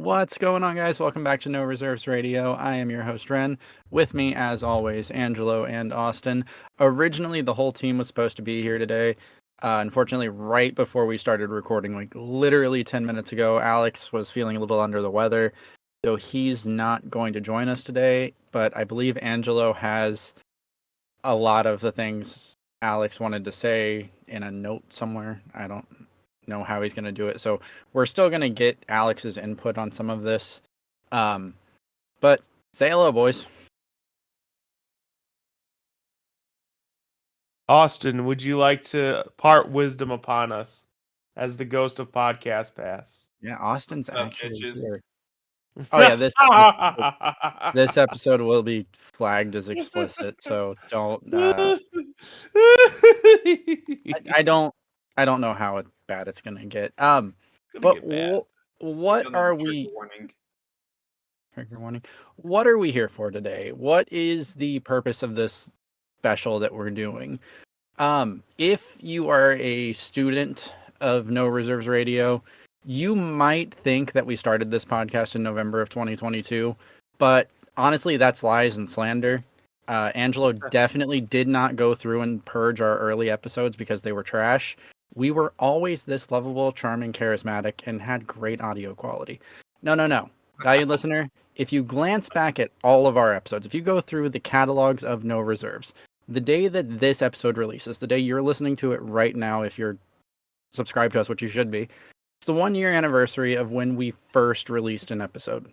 What's going on, guys? Welcome back to No Reserves Radio. I am your host, Rehn. With me, as always, Angelo and Austin. Originally, the whole team was supposed to be here today. Unfortunately, right before we started recording, like literally 10 minutes ago, Alex was feeling a little under the weather, so he's not going to join us today. But I believe Angelo has a lot of the things Alex wanted to say in a note somewhere. I don't know how he's going to do it. So we're still going to get Alex's input on some of this. But say hello, boys. Austin, would you like to part wisdom upon us as the ghost of Podcast Pass? Yeah, Austin's What's up, actually bitches? here. Oh yeah, this episode will be flagged as explicit, so don't. I don't know how bad it's gonna get. But what are we? Trigger warning. What are we here for today? What is the purpose of this special that we're doing? If you are a student of No Reserves Radio, you might think that we started this podcast in November of 2022, but honestly, that's lies and slander. Angelo definitely did not go through and purge our early episodes because they were trash. We were always this lovable, charming, charismatic, and had great audio quality. No. Valued listener, if you glance back at all of our episodes, if you go through the catalogs of No Reserves, the day that this episode releases, the day you're listening to it right now, if you're subscribed to us, which you should be, it's the 1 year anniversary of when we first released an episode.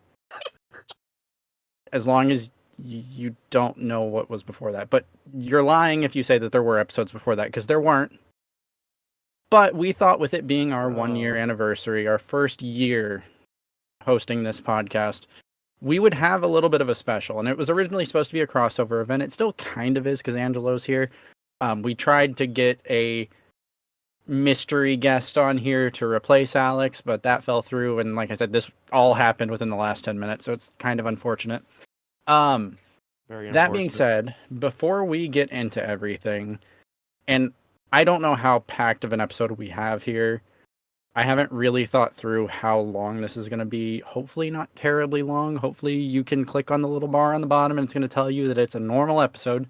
As long as you don't know what was before that. But you're lying if you say that there were episodes before that, because there weren't. But we thought with it being our 1 year anniversary, our first year hosting this podcast, we would have a little bit of a special. And it was originally supposed to be a crossover event. It still kind of is because Angelo's here. We tried to get a mystery guest on here to replace Alex, but that fell through. And like I said, this all happened within the last 10 minutes, so it's kind of unfortunate. That being said, before we get into everything, and I don't know how packed of an episode we have here, I haven't really thought through how long this is going to be. Hopefully not terribly long. Hopefully you can click on the little bar on the bottom and it's going to tell you that it's a normal episode.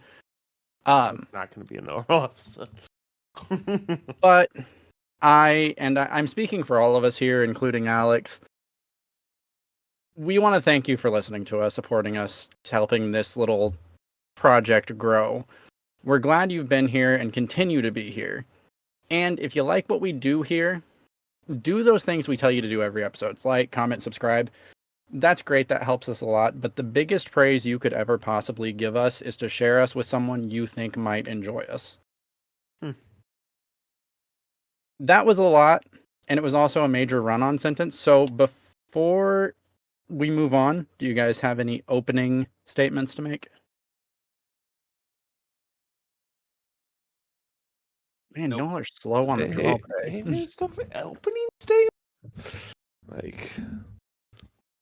It's not going to be a normal episode. But I'm speaking for all of us here, including Alex. We want to thank you for listening to us, supporting us, helping this little project grow. We're glad you've been here and continue to be here. And if you like what we do here, do those things we tell you to do every episode. It's like, comment, subscribe. That's great. That helps us a lot. But the biggest praise you could ever possibly give us is to share us with someone you think might enjoy us. That was a lot, and it was also a major run-on sentence. So before we move on, do you guys have any opening statements to make? Man, y'all are slow on the draw today. Opening statement? Like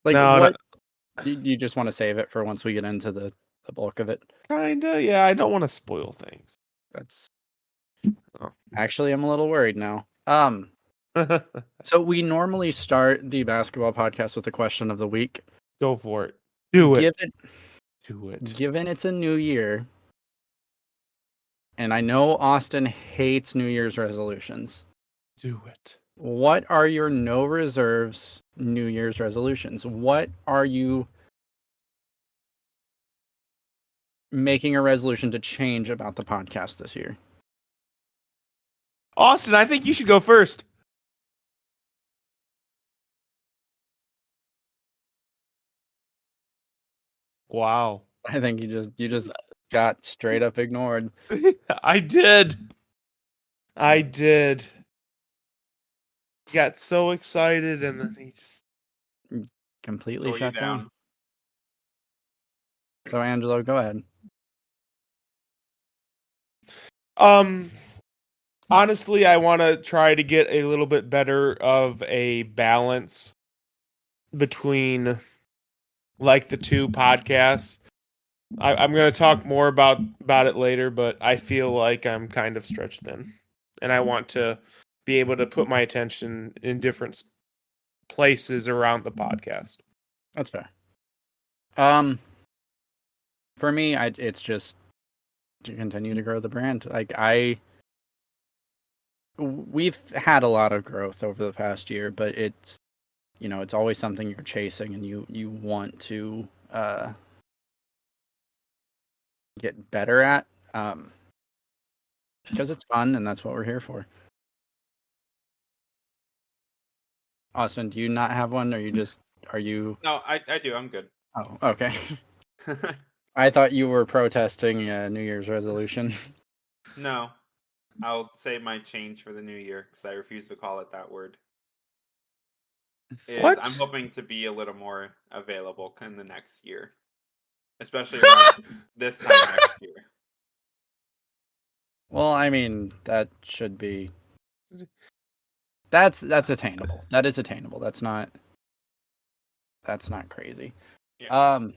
no, what? No. You just want to save it for once we get into the bulk of it? Kinda, yeah. I don't want to spoil things. Actually, I'm a little worried now. So we normally start the basketball podcast with the question of the week. Go for it. Do it. Given it's a new year, and I know Austin hates New Year's resolutions. Do it. What are your No Reserves New Year's resolutions? What are you making a resolution to change about the podcast this year? Austin, I think you should go first. Wow. I think you just got straight up ignored. I did. He got so excited and then he just completely shut down. So Angelo, go ahead. Honestly, I want to try to get a little bit better of a balance between like the two podcasts. I'm going to talk more about it later, but I feel like I'm kind of stretched thin. And I want to be able to put my attention in different places around the podcast. That's fair. For me, it's just to continue to grow the brand. Like we've had a lot of growth over the past year, but it's it's always something you're chasing and you want to get better at because it's fun and that's what we're here for. Austin, do you not have one, or are you? No, I do. I'm good. Oh, okay. I thought you were protesting a New Year's resolution. No, I'll say my change for the new year because I refuse to call it that word. What? I'm hoping to be a little more available in the next year, especially around this time next year. Well, I mean, that should be. That's attainable. That is attainable. That's not crazy. Yeah.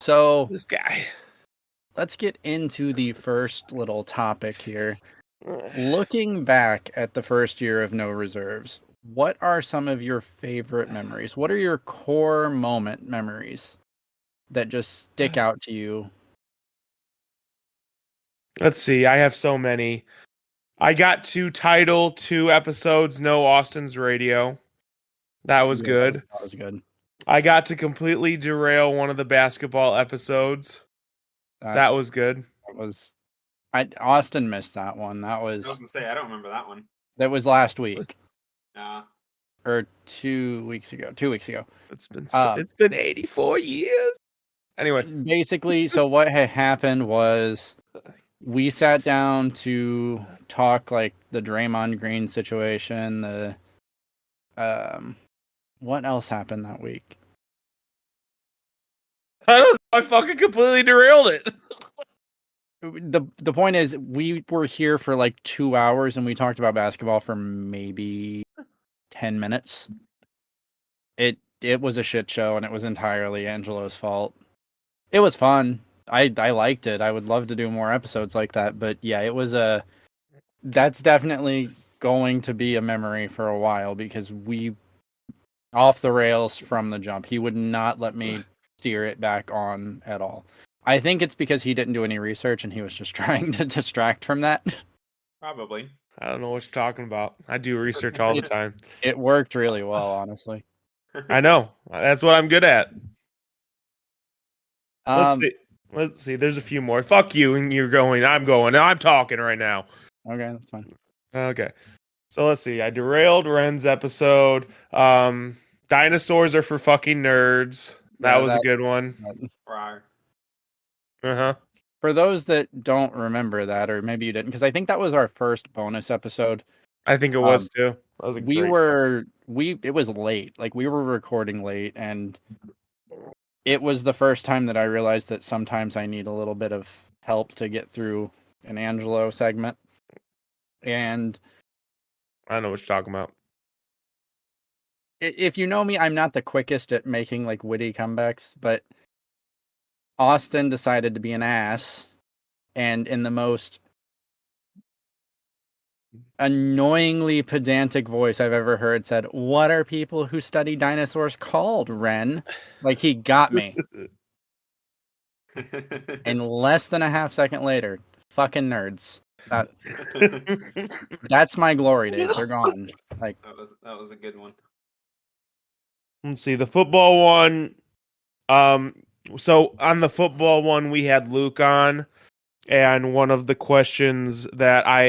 So this guy. Let's get into the first little topic here. Looking back at the first year of No Reserves, what are some of your favorite memories? What are your core moment memories that just stick out to you? Let's see. I have so many. I got to title 2 episodes No Austin's Radio. That was good. That was good. I got to completely derail one of the basketball episodes. That was good. Austin missed that one. I was gonna say I don't remember that one. That was last week. Or 2 weeks ago. 2 weeks ago. It's been 84 years. Anyway, basically, so what had happened was we sat down to talk like the Draymond Green situation. What else happened that week? I don't know. I fucking completely derailed it. The point is, we were here for like 2 hours and we talked about basketball for maybe 10 minutes. It was a shit show and it was entirely Angelo's fault. It was fun. I liked it. I would love to do more episodes like that. But yeah, that's definitely going to be a memory for a while because we off the rails from the jump. He would not let me steer it back on at all. I think it's because he didn't do any research and he was just trying to distract from that. Probably. I don't know what you're talking about. I do research all the time. It worked really well, honestly. I know. That's what I'm good at. Let's see. There's a few more. Fuck you, and you're going. I'm going. I'm talking right now. Okay, that's fine. Okay. So let's see. I derailed Ren's episode. Dinosaurs are for fucking nerds. That was a good one. For those that don't remember that, or maybe you didn't, because I think that was our first bonus episode. I think it was too. That was it was late. Like we were recording late, and it was the first time that I realized that sometimes I need a little bit of help to get through an Angelo segment. And I know what you're talking about. If you know me, I'm not the quickest at making like witty comebacks, but Austin decided to be an ass, and in the most annoyingly pedantic voice I've ever heard said, "What are people who study dinosaurs called, Rehn?" Like he got me. And less than a half second later, fucking nerds. That's my glory days. They're gone. Like that was a good one. Let's see the football one. So on the football one, we had Luke on, and one of the questions I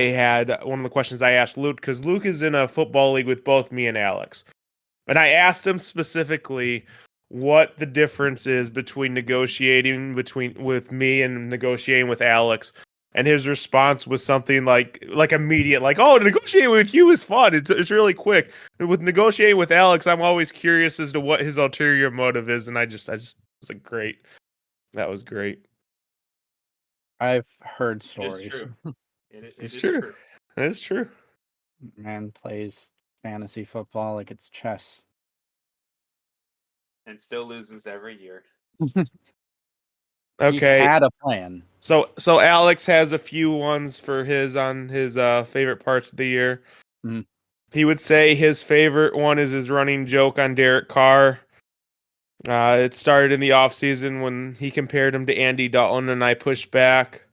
asked Luke, because Luke is in a football league with both me and Alex, and I asked him specifically what the difference is between negotiating with me and negotiating with Alex. And his response was something like immediate, like, "Oh, negotiating with you is fun. It's really quick. With negotiating with Alex, I'm always curious as to what his ulterior motive is." And I just was like, great. That was great. I've heard stories. It's true. It's true. It's true. Man plays fantasy football like it's chess. And still loses every year. Okay. He had a plan. So Alex has a few ones for his favorite parts of the year. Mm-hmm. He would say his favorite one is his running joke on Derek Carr. It started in the offseason when he compared him to Andy Dalton, and I pushed back.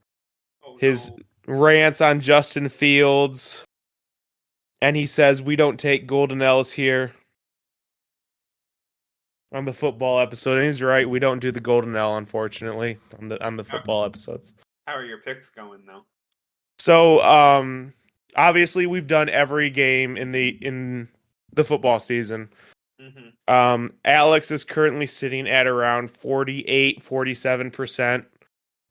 His rants on Justin Fields, and he says we don't take golden L's here on the football episode. And he's right, we don't do the golden L, unfortunately, on the football episodes. How are your picks going though? So, obviously we've done every game in the football season. Mm-hmm. Alex is currently sitting at around 47%,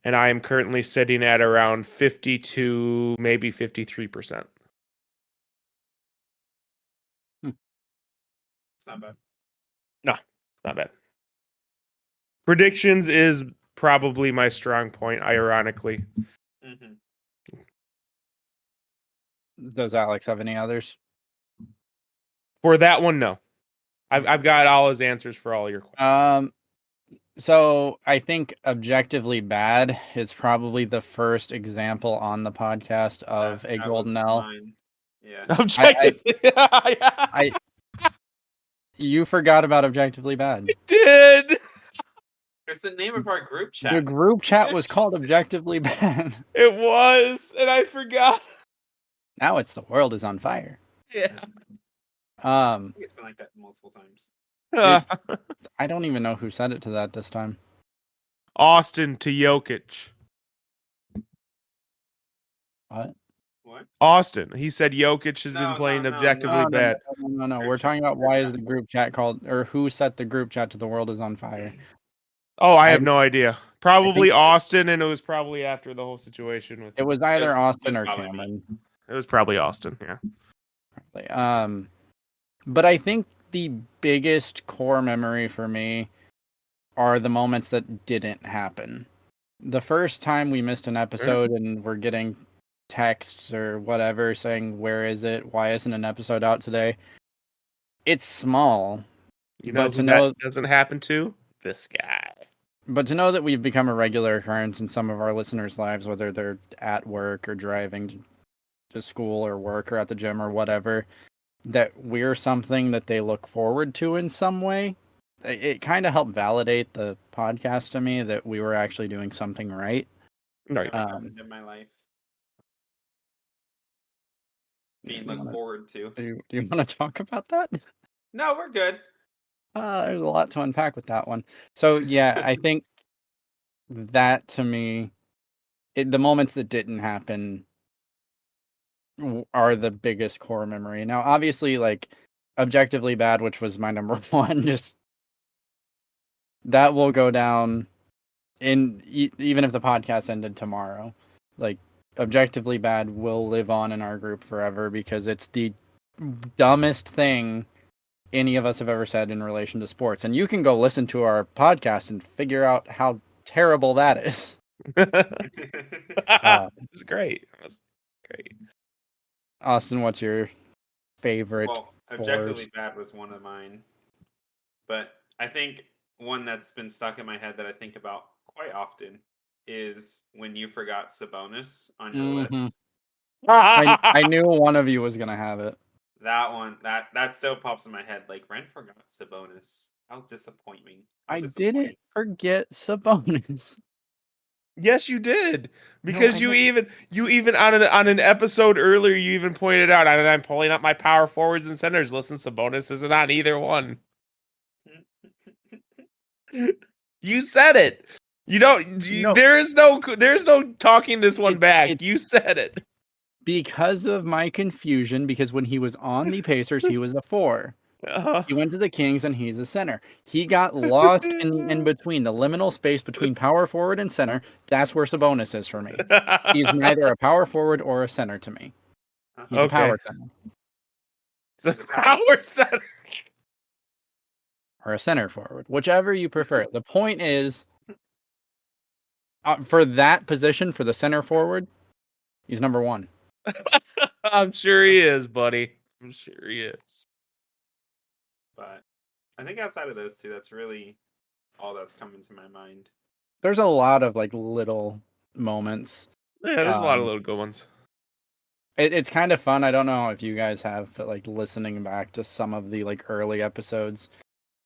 and I am currently sitting at around 52, maybe 53%. It's not bad. No, not bad. Predictions is probably my strong point, ironically. Mm-hmm. Does Alex have any others? For that one, no. I've got all his answers for all your questions. So I think objectively bad is probably the first example on the podcast of a golden L. Yeah. Objectively, you forgot about objectively bad. I did. It's the name of our group chat. The group chat was called objectively bad. It was, and I forgot. Now it's the world is on fire. Yeah. I think it's been like that multiple times. I don't even know who said it to that this time. Austin to Jokic. What? Austin. He said Jokic has been playing objectively bad. No. We're talking about why is the group chat called, or who set the group chat to the world is on fire. Oh, I have no idea. Probably Austin, and it was probably after the whole situation with. It was either Austin or Cameron. It was probably Austin, yeah. Probably. But I think the biggest core memory for me are the moments that didn't happen. The first time we missed an episode and we're getting texts or whatever saying, where is it? Why isn't an episode out today? It's small. You know, that doesn't happen to? This guy. But to know that we've become a regular occurrence in some of our listeners' lives, whether they're at work or driving to school or work or at the gym or whatever, that we're something that they look forward to in some way, it kind of helped validate the podcast to me that we were actually doing something right. Right. In my life. Being looked forward to. Do you want to talk about that? No, we're good. There's a lot to unpack with that one. So, yeah, I think that to me, the moments that didn't happen are the biggest core memory. Now, obviously, like, objectively bad, which was my number one, just that will go down even if the podcast ended tomorrow. Like, objectively bad will live on in our group forever because it's the dumbest thing any of us have ever said in relation to sports. And you can go listen to our podcast and figure out how terrible that is. It's great. That's great. Austin, what's your favorite? Well, objectively bad was one of mine. But I think one that's been stuck in my head that I think about quite often is when you forgot Sabonis on your list. I knew one of you was going to have it. That one, that still pops in my head. Like, Rehn forgot Sabonis. How disappointing. I didn't forget Sabonis. Yes, you did. Because you even on an episode earlier, you even pointed out, I'm pulling up my power forwards and centers. Listen, Sabonis isn't on either one. You said it. You don't. No. There's no talking this one back. You said it. Because of my confusion, because when he was on the Pacers, he was a 4. He went to the Kings, and he's a center. He got lost in between, the liminal space between power forward and center. That's where Sabonis is for me. He's neither a power forward or a center to me. He's a power center. It's a power center. Or a center forward, whichever you prefer. The point is, for that position, for the center forward, he's number 1. I'm sure he is, buddy. I'm sure he is. But I think outside of those two, that's really all that's coming to my mind. There's a lot of like little moments. Yeah, there's a lot of little good ones. It's kind of fun. I don't know if you guys have, but like listening back to some of the like early episodes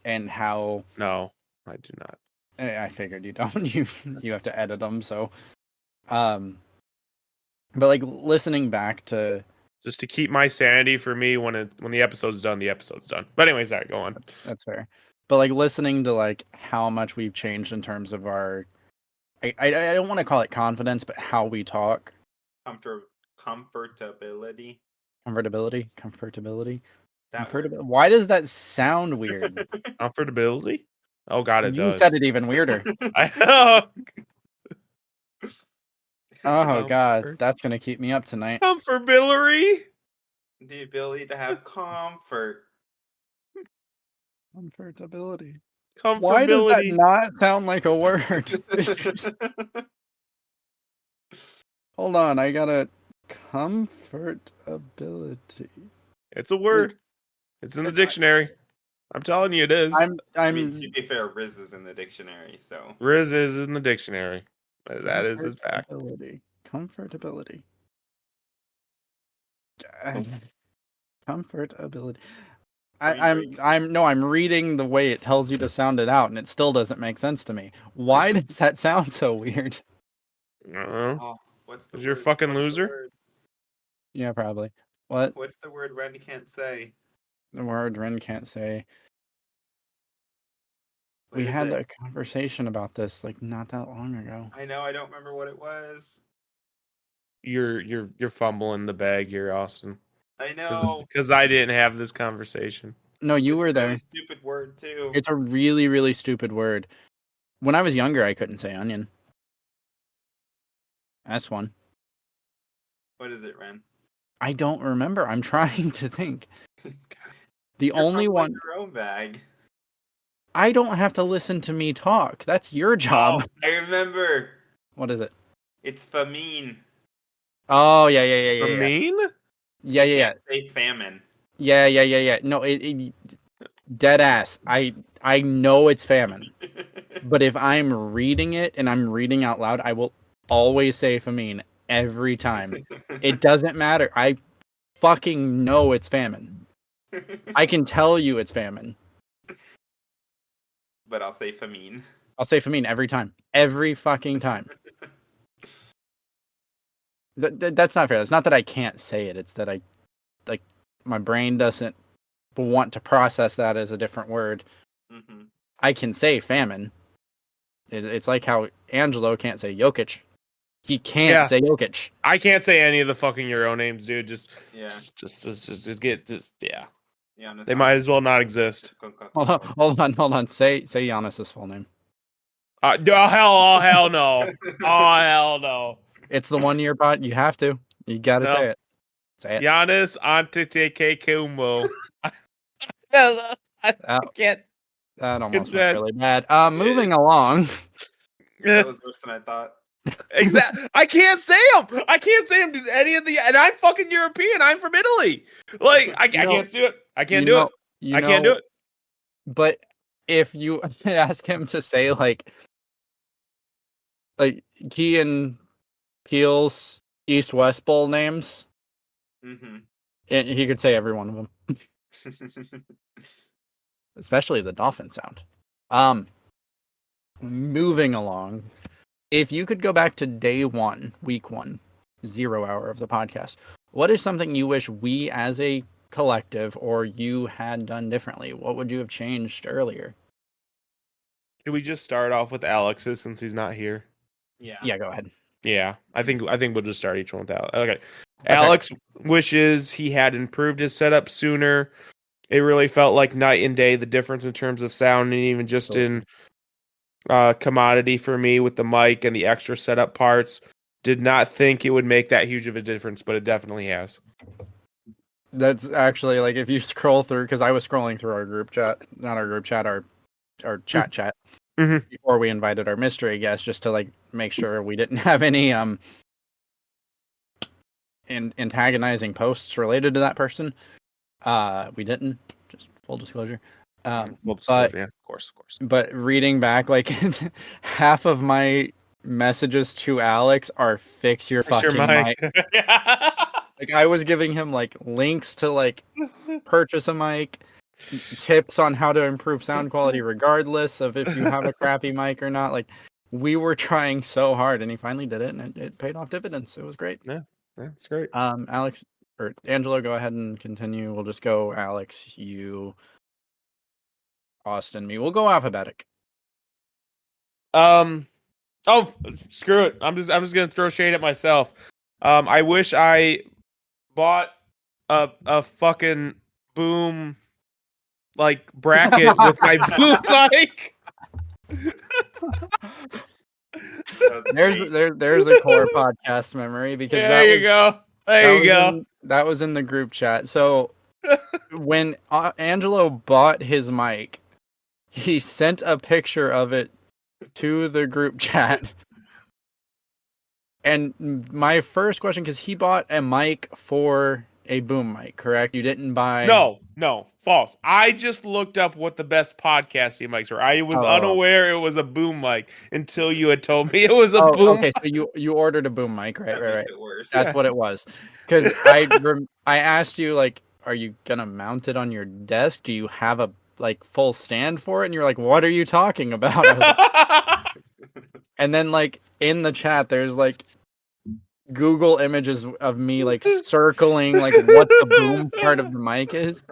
and how. No, I do not. I figured you don't. You have to edit them, so. But like listening back to. Just to keep my sanity for me when the episode's done, the episode's done. But anyways, sorry, go on. That's fair. But like listening to like how much we've changed in terms of our. I don't want to call it confidence, but how we talk. Comfortability. Why does that sound weird? Comfortability? Oh God, it does. You said it even weirder. I know. Oh God, that's gonna keep me up tonight. Comfortability? The ability to have comfort. Comfortability. Comfortability. Why does that not sound like a word? Hold on, I gotta comfortability. It's a word. It's in the dictionary. I'm telling you, it is. I mean, to be fair, Riz is in the dictionary, so Riz is in the dictionary. That is a fact. Comfortability. Comfortability. I'm reading the way it tells you to sound it out, and it still doesn't make sense to me. Why does that sound so weird? What's the? You're a fucking loser. Yeah, probably. What? What's the word Ren can't say? The word Rehn can't say. We had a conversation about this like not that long ago. I know. I don't remember what it was. You're fumbling the bag here, Austin. I know. Because I didn't have this conversation. No, you were there. It's a really stupid word too. It's a really, really stupid word. When I was younger, I couldn't say onion. That's one. What is it, Ren? I don't remember. I'm trying to think. The You're only one. Your own bag. I don't have to listen to me talk. That's your job. Oh, I remember. What is it? It's famine. Oh yeah. Famine? Yeah. Say famine. Yeah. No, it dead ass. I know it's famine. But if I'm reading it and I'm reading out loud, I will always say famine every time. It doesn't matter. I fucking know it's famine. I can tell you it's famine. But I'll say famine. I'll say famine every time. Every fucking time. That's not fair. It's not that I can't say it. It's that my brain doesn't want to process that as a different word. Mm-hmm. I can say famine. It's like how Angelo can't say Jokic. He can't say Jokic. I can't say any of the fucking Euro names, dude. Just Yeah, they might as well not exist. Hold on. Say Giannis's full name. Oh hell no. Oh hell no. It's the 1 year pot. You have to. You gotta say it. Say it. Giannis Antetokounmpo. I can't. That almost went really bad. Moving along. That was worse than I thought. Exactly. I can't say them. I can't say them to any of the. And I'm fucking European. I'm from Italy. Like I can't do it. I can't do it. I can't do it. But if you ask him to say like Key and Peele's East-West Bowl names, mm-hmm. and he could say every one of them. Especially the dolphin sound. Moving along. If you could go back to day one, week 1, 0 hour of the podcast, what is something you wish we as a collective or you had done differently? What would you have changed earlier? Can we just start off with Alex's since he's not here? Yeah, go ahead. Yeah, I think we'll just start each one with Alex. Okay. Alex wishes he had improved his setup sooner. It really felt like night and day, the difference in terms of sound and even just in commodity for me with the mic and the extra setup parts. Did not think it would make that huge of a difference, but it definitely has. That's actually like if you scroll through, because I was scrolling through our group chat, not our group chat, our chat mm-hmm. before we invited our mystery guest, just to like make sure we didn't have any antagonizing posts related to that person. We didn't. Just full disclosure. Of course. But reading back, like half of my messages to Alex are fix your fucking mic. Like I was giving him like links to like purchase a mic, tips on how to improve sound quality regardless of if you have a crappy mic or not. Like we were trying so hard and he finally did it and it paid off dividends. It was great. Yeah, that's great. Alex or Angelo, go ahead and continue. We'll just go Alex, you, Austin, me. We'll go alphabetic. Oh, screw it. I'm just gonna throw shade at myself. I wish I bought a fucking boom like bracket with my boom mic. There's a core podcast memory because there you go. There you go. That was in the group chat. So when Angelo bought his mic, he sent a picture of it to the group chat. And my first question, because he bought a mic for a boom mic, correct? You didn't buy... No, false. I just looked up what the best podcasting mics were. I was unaware it was a boom mic until you had told me it was a boom mic. So you ordered a boom mic, right? That makes it worse. That's what it was. Because I asked you, like, are you going to mount it on your desk? Do you have a like full stand for it? And you're like, what are you talking about? And then like in the chat, there's like Google images of me like circling like what the boom part of the mic is,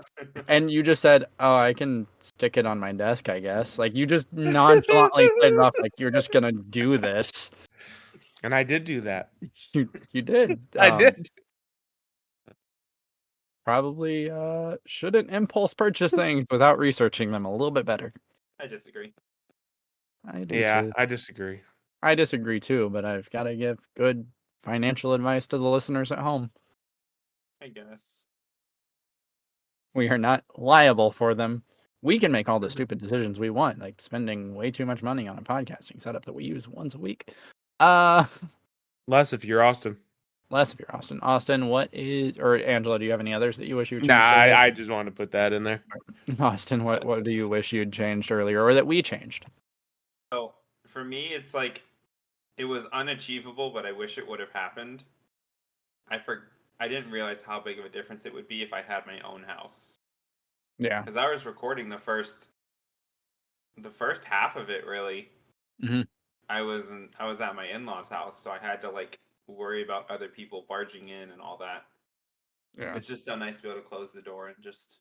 and you just said, "Oh, I can stick it on my desk, I guess." Like you just nonchalantly played it off like you're just gonna do this, and I did do that. You did. I did. Probably shouldn't impulse purchase things without researching them a little bit better. I disagree. I do yeah, too. I disagree. I disagree too, but I've got to give good financial advice to the listeners at home. I guess. We are not liable for them. We can make all the stupid decisions we want, like spending way too much money on a podcasting setup that we use once a week. Less if you're Austin. Less if you're Austin. Austin, what is... Or Angela, do you have any others that you wish you changed? Nah, I just wanted to put that in there. Austin, what do you wish you'd changed earlier or that we changed? Oh, for me, it's like it was unachievable, but I wish it would have happened. I didn't realize how big of a difference it would be if I had my own house. Yeah. Because I was recording the first half of it, really. Mm-hmm. I was at my in-laws' house, so I had to like worry about other people barging in and all that. Yeah. It's just so nice to be able to close the door and just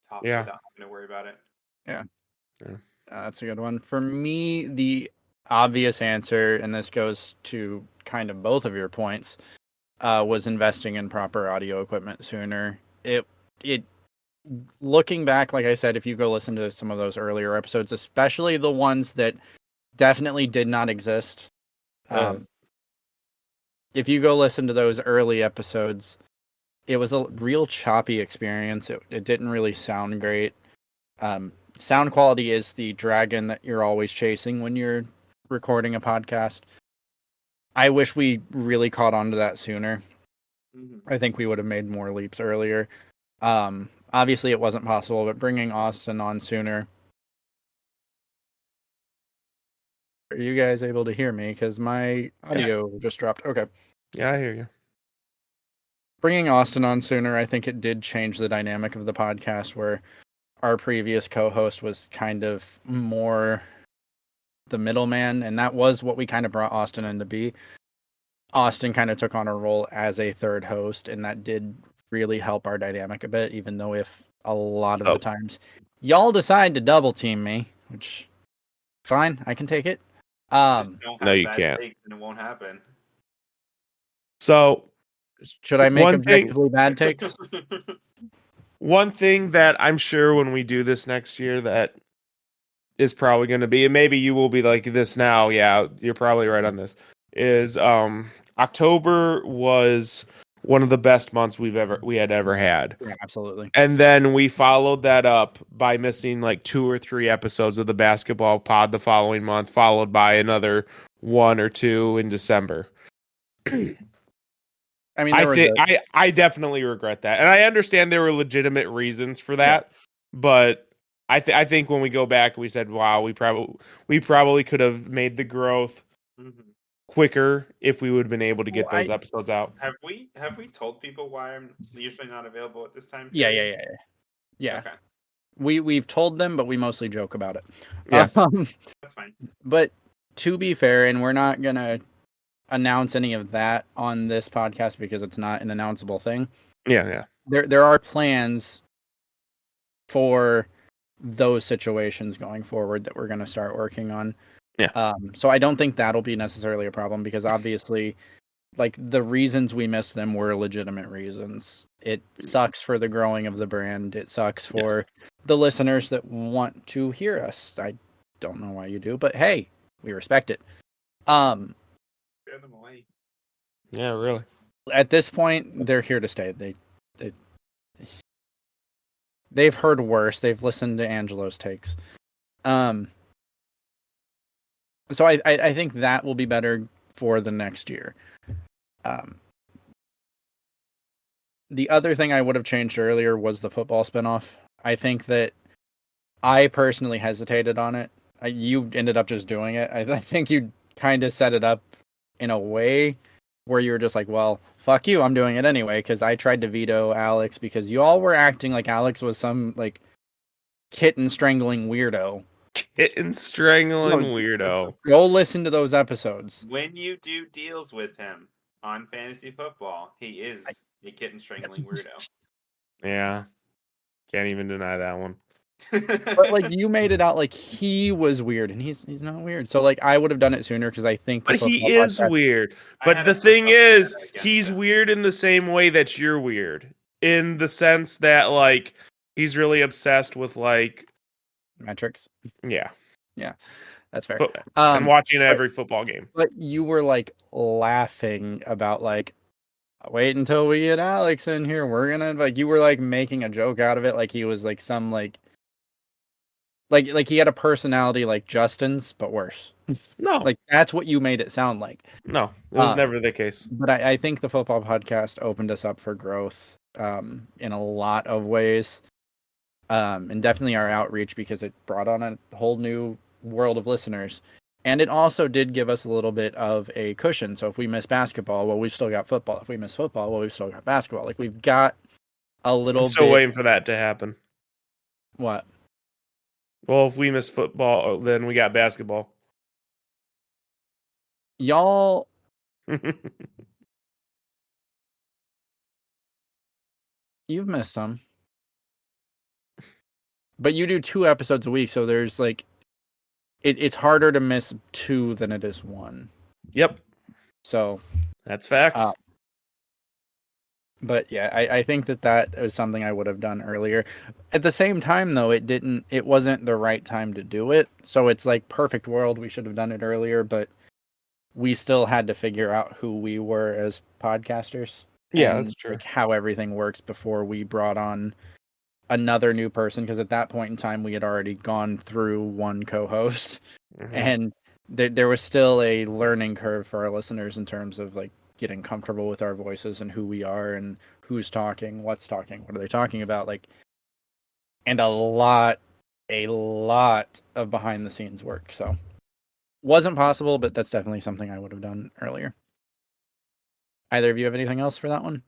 talk Yeah. without having to worry about it. Yeah. That's a good one. For me, the obvious answer, and this goes to kind of both of your points, was investing in proper audio equipment sooner. It looking back, like I said, if you go listen to some of those earlier episodes, especially the ones that definitely did not exist, if you go listen to those early episodes, it was a real choppy experience. It didn't really sound great. Sound quality is the dragon that you're always chasing when you're recording a podcast. I wish we really caught on to that sooner. Mm-hmm. I think we would have made more leaps earlier. Obviously, it wasn't possible, but bringing Austin on sooner. Are you guys able to hear me? Because my audio just dropped. Okay. Yeah, I hear you. Bringing Austin on sooner, I think it did change the dynamic of the podcast where our previous co-host was kind of more the middleman, and that was what we kind of brought Austin in to be. Austin kind of took on a role as a third host, and that did really help our dynamic a bit, even though if a lot of the times y'all decide to double team me, which fine, I can take it. Just don't have no, you bad can't. takes and it won't happen. So, should I make objectively bad takes? One thing that I'm sure when we do this next year that is probably going to be, and maybe you will be like this now, yeah, you're probably right on this, is October was one of the best months we had ever had. Yeah, absolutely. And then we followed that up by missing like 2 or 3 episodes of the basketball pod the following month, followed by another 1 or 2 in December. I mean, I definitely regret that, and I understand there were legitimate reasons for that. Yeah. But I think when we go back, we said, "Wow, we probably could have made the growth quicker if we would have been able to get those episodes out. Have we told people why I'm usually not available at this time? Yeah. Okay. We've told them, but we mostly joke about it. Yeah, that's fine. But to be fair, and we're not gonna announce any of that on this podcast because it's not an announceable thing. Yeah. There are plans for those situations going forward that we're going to start working on. Yeah. So I don't think that'll be necessarily a problem because obviously, like, the reasons we missed them were legitimate reasons. It sucks for the growing of the brand. It sucks for the listeners that want to hear us. I don't know why you do, but hey, we respect it. Scare them away. Yeah, really. At this point, they're here to stay. They've heard worse. They've listened to Angelo's takes. So I think that will be better for the next year. The other thing I would have changed earlier was the football spinoff. I think that I personally hesitated on it. You ended up just doing it. I think you kind of set it up in a way where you were just like, well, fuck you, I'm doing it anyway, because I tried to veto Alex because you all were acting like Alex was some, like, kitten strangling weirdo. Kitten strangling weirdo. Go listen to those episodes. When you do deals with him on fantasy football, he is a kitten strangling weirdo. Yeah. Can't even deny that one. But, like, you made it out like he was weird, and he's not weird. So, like, I would have done it sooner because I think. But he is weird. But the thing is, he's weird in the same way that you're weird, in the sense that, like, he's really obsessed with, like, metrics. Yeah, that's fair. And watching every football game. But you were, like, laughing about, like, wait until we get Alex in here. We're gonna, like, you were, like, making a joke out of it, like he was, like, some, like he had a personality like Justin's, but worse. No. Like, that's what you made it sound like. No, it was never the case. But I think the football podcast opened us up for growth in a lot of ways. And definitely our outreach, because it brought on a whole new world of listeners. And it also did give us a little bit of a cushion. So if we miss basketball, well, we've still got football. If we miss football, well, we've still got basketball. Like, we've got a little bit... I'm still waiting for that to happen. What? Well, if we miss football, then we got basketball. Y'all... You've missed some. But you do 2 episodes a week, so there's, like... It's harder to miss 2 than it is 1. Yep. So... That's facts. But yeah, I think that was something I would have done earlier. At the same time, though, it wasn't the right time to do it. So it's like, perfect world, we should have done it earlier, but we still had to figure out who we were as podcasters. Yeah, that's true. Like, how everything works before we brought on another new person, because at that point in time we had already gone through one co-host, and there was still a learning curve for our listeners in terms of, like, getting comfortable with our voices and who we are and who's talking, what's talking, what are they talking about, like, and a lot of behind the scenes work. So wasn't possible, but that's definitely something I would have done earlier. Either of you have anything else for that one?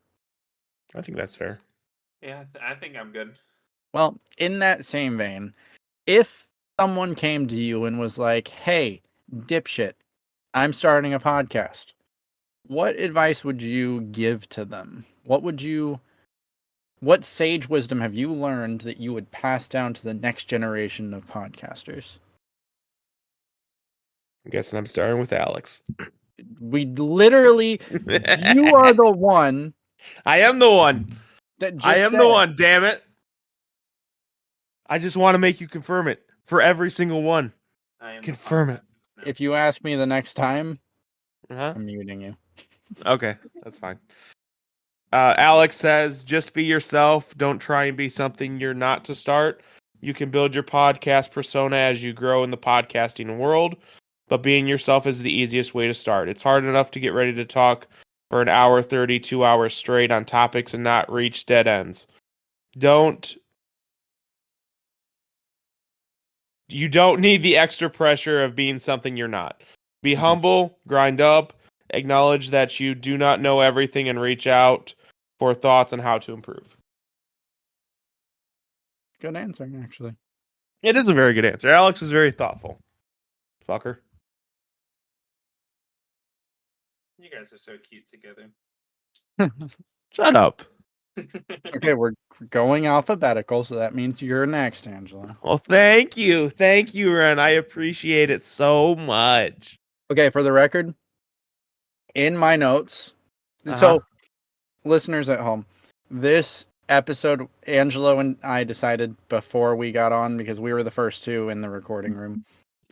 I think that's fair. Yeah, I think I'm good. Well, in that same vein, if someone came to you and was like, hey, dipshit, I'm starting a podcast, what advice would you give to them? What sage wisdom have you learned that you would pass down to the next generation of podcasters? I'm guessing I'm starting with Alex. We literally, you are the one. I am the one. I am the one, damn it. I just want to make you confirm it for every single one. Confirm it. If you ask me the next time, I'm muting you. Okay, that's fine. Alex says, just be yourself. Don't try and be something you're not to start. You can build your podcast persona as you grow in the podcasting world, but being yourself is the easiest way to start. It's hard enough to get ready to talk for an hour, 32 hours straight on topics and not reach dead ends. You don't need the extra pressure of being something you're not. Be humble, grind up, acknowledge that you do not know everything, and reach out for thoughts on how to improve. Good answer, actually. It is a very good answer. Alex is very thoughtful. Fucker. You guys are so cute together. Shut up. Okay, we're going alphabetical, so that means you're next, Angelo. Well, thank you. Thank you, Rehn. I appreciate it so much. Okay, for the record, in my notes, so listeners at home, this episode, Angelo and I decided before we got on, because we were the first two in the recording room,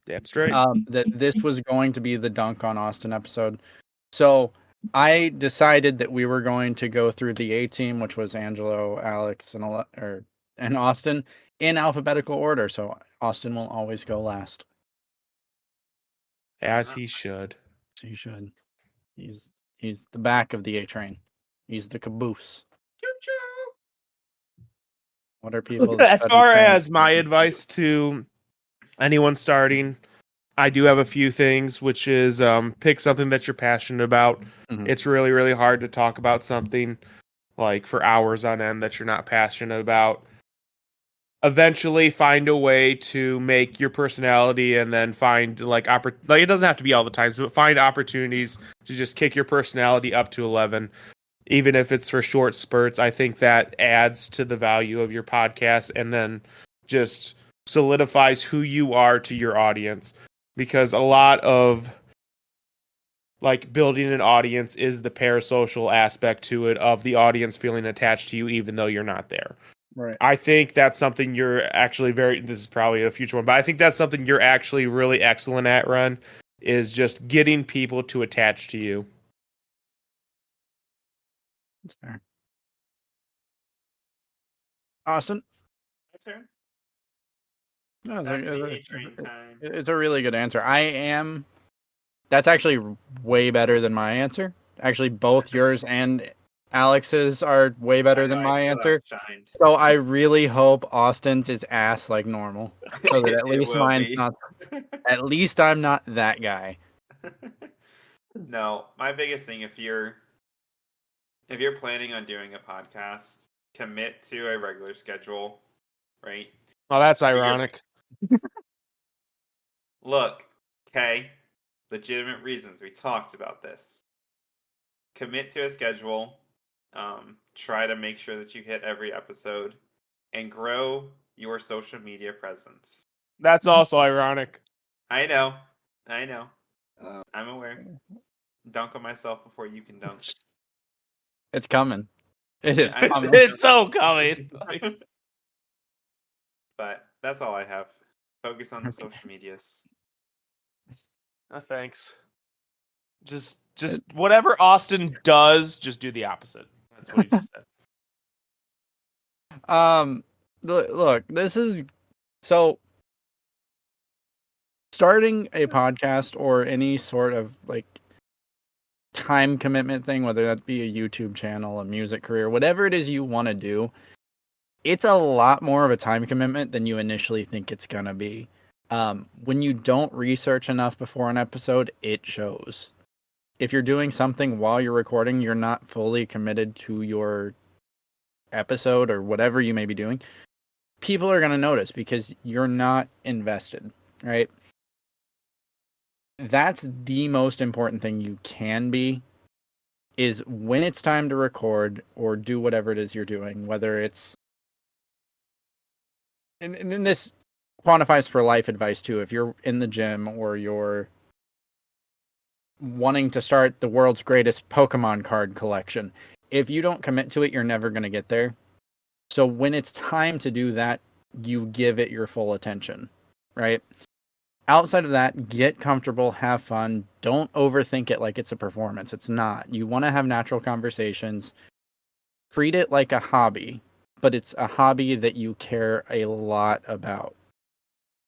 Damn straight. that this was going to be the Dunk on Austin episode. So I decided that we were going to go through the A team, which was Angelo, Alex, and Austin, in alphabetical order. So Austin will always go last. As he should. He should. He's the back of the A train. He's the caboose. What are people? As far as my advice to anyone starting, I do have a few things, which is pick something that you're passionate about. Mm-hmm. It's really, really hard to talk about something like for hours on end that you're not passionate about. Eventually find a way to make your personality, and then find like it doesn't have to be all the time, but find opportunities to just kick your personality up to 11. Even if it's for short spurts, I think that adds to the value of your podcast, and then just solidifies who you are to your audience. Because a lot of like building an audience is the parasocial aspect to it, of the audience feeling attached to you even though you're not there. Right. I think that's something you're actually this is probably a future one, but I think that's something you're actually really excellent at, Rehn, is just getting people to attach to you. That's fair. Austin? That's fair. No, it's a really good answer. That's actually way better than my answer. Actually, both yours and Alex's are way better than my answer. So I really hope Austin's is ass like normal, so that at least mine's not. At least I'm not that guy. No, my biggest thing, if you're planning on doing a podcast, commit to a regular schedule, right? Oh, that's ironic. Look, okay, legitimate reasons. We talked about this. Commit to a schedule. Try to make sure that you hit every episode, and grow your social media presence. That's also ironic. I know. I'm aware. Dunk on myself before you can dunk. It's coming. It is coming. It's so coming. But that's all I have. Focus on the social medias. Thanks. Just whatever Austin does, just do the opposite. That's what he just said. Look, this is so. Starting a podcast or any sort of like time commitment thing, whether that be a YouTube channel, a music career, whatever it is you want to do, it's a lot more of a time commitment than you initially think it's gonna be. When you don't research enough before an episode, it shows. If you're doing something while you're recording, you're not fully committed to your episode or whatever you may be doing, people are going to notice because you're not invested, right? That's the most important thing you can be, is when it's time to record or do whatever it is you're doing, whether it's, and this quantifies for life advice too, if you're in the gym or you're wanting to start the world's greatest Pokemon card collection, if you don't commit to it, you're never going to get there. So when it's time to do that, you give it your full attention, right? Outside of that, get comfortable, have fun. Don't overthink it like it's a performance. It's not. You want to have natural conversations. Treat it like a hobby, but it's a hobby that you care a lot about.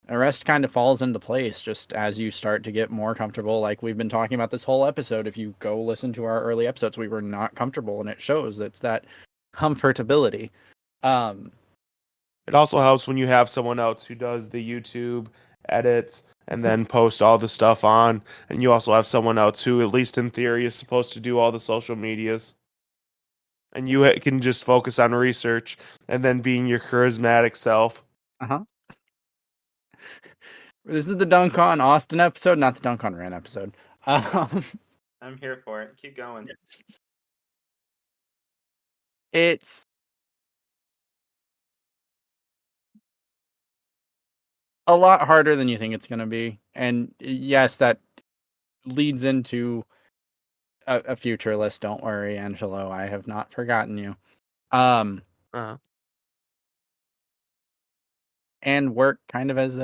The rest kind of falls into place just as you start to get more comfortable. Like we've been talking about this whole episode. If you go listen to our early episodes, we were not comfortable, and it shows. That's that comfortability. It also helps when you have someone else who does the YouTube edits and then post all the stuff on. And you also have someone else who, at least in theory, is supposed to do all the social medias. And you can just focus on research and then being your charismatic self. Uh-huh. This is the Dunk on Austin episode, not the Dunk on Rehn episode. I'm here for it. Keep going. It's a lot harder than you think it's going to be. And yes, that leads into a future list. Don't worry, Angelo. I have not forgotten you. And work kind of as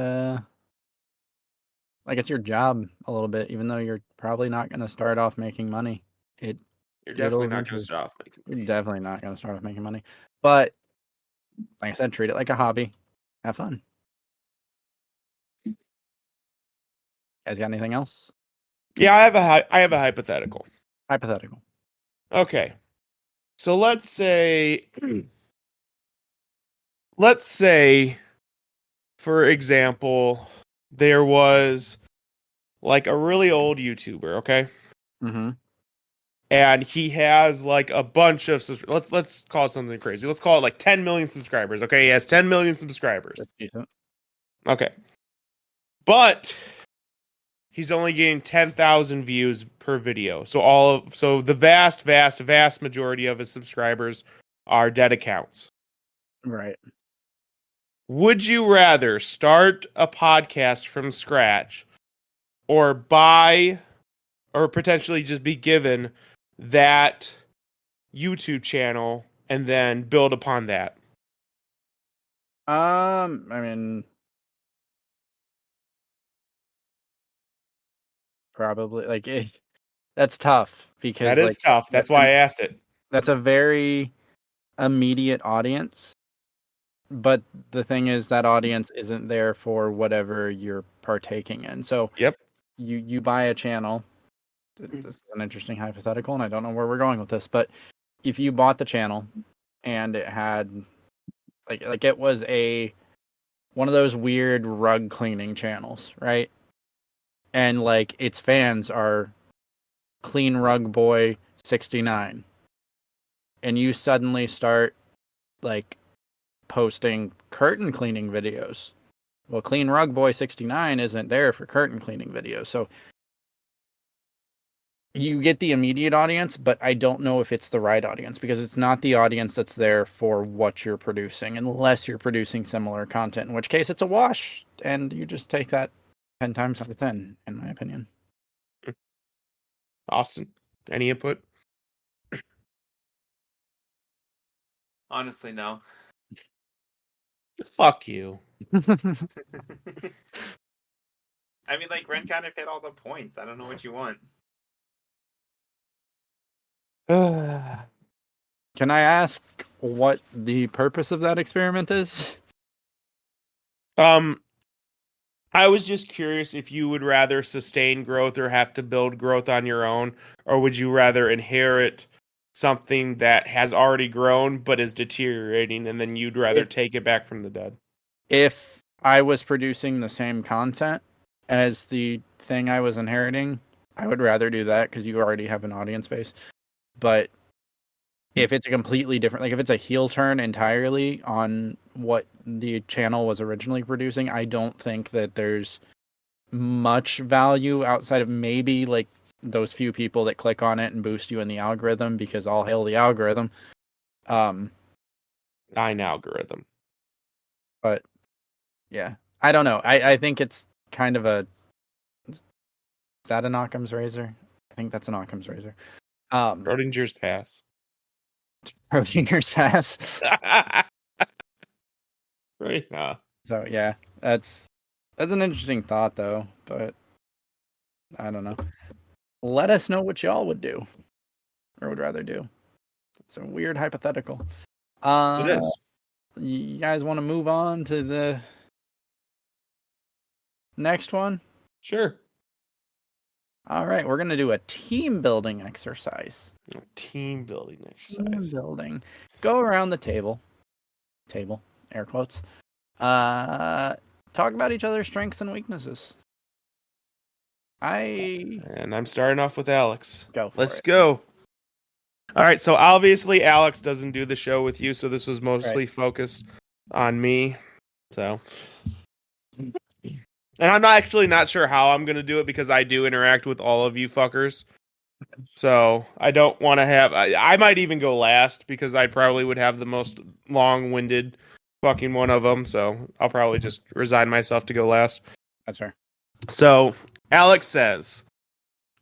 like it's your job a little bit, even though you're probably not going to start off making money. You're definitely not going to start off making money. You're definitely not going to start off making money. But like I said, treat it like a hobby. Have fun. Guys, got anything else? Yeah, I have a hypothetical. Hypothetical. Okay. So let's say, for example, there was like a really old YouTuber, okay? Mm-hmm. And he has like a bunch of let's call it something crazy. Let's call it like 10 million subscribers. Okay, he has 10 million subscribers. That's decent. Okay. But he's only getting 10,000 views per video. So the vast majority of his subscribers are dead accounts. Right. Would you rather start a podcast from scratch or buy or potentially just be given that YouTube channel and then build upon that? I mean, probably like that's tough because That is tough. That's why I asked it. That's a very immediate audience, but the thing is that audience isn't there for whatever you're partaking in. So yep, you buy a channel. This is an interesting hypothetical, and I don't know where we're going with this, but if you bought the channel and it had like it was one of those weird rug cleaning channels, right? And like its fans are Clean Rug Boy 69, and you suddenly start like posting curtain cleaning videos. Well, Clean Rug Boy 69 isn't there for curtain cleaning videos, so you get the immediate audience, but I don't know if it's the right audience because it's not the audience that's there for what you're producing, unless you're producing similar content, in which case it's a wash, and you just take that 10 times out of 10, in my opinion. Austin, any input? Honestly, no. Fuck you. I mean, like, Rehn kind of hit all the points. I don't know what you want. Can I ask what the purpose of that experiment is? I was just curious if you would rather sustain growth or have to build growth on your own, or would you rather inherit something that has already grown but is deteriorating, and then you'd rather take it back from the dead? If I was producing the same content as the thing I was inheriting, I would rather do that because you already have an audience base. But if it's a completely different, like if it's a heel turn entirely on what the channel was originally producing, I don't think that there's much value outside of maybe like those few people that click on it and boost you in the algorithm, because all hail the algorithm. Nine algorithm. But yeah, I don't know. I think it's kind of a, is that an Occam's razor? I think that's an Occam's razor. Schrodinger's pass. Schrodinger's pass. Right now. So yeah, that's an interesting thought though, but I don't know. Let us know what y'all would do or would rather do. It's a weird hypothetical. It is. You guys want to move on to the next one? Sure. All right, we're going to do a team building exercise. Team building exercise. Team building. Go around the table, air quotes. Talk about each other's strengths and weaknesses. And I'm starting off with Alex. Let's go. All right, so obviously Alex doesn't do the show with you, so this was mostly focused on me. So, and I'm not sure how I'm going to do it because I do interact with all of you fuckers. So I don't want to have. I might even go last because I probably would have the most long-winded fucking one of them. So I'll probably just resign myself to go last. That's fair. So Alex says,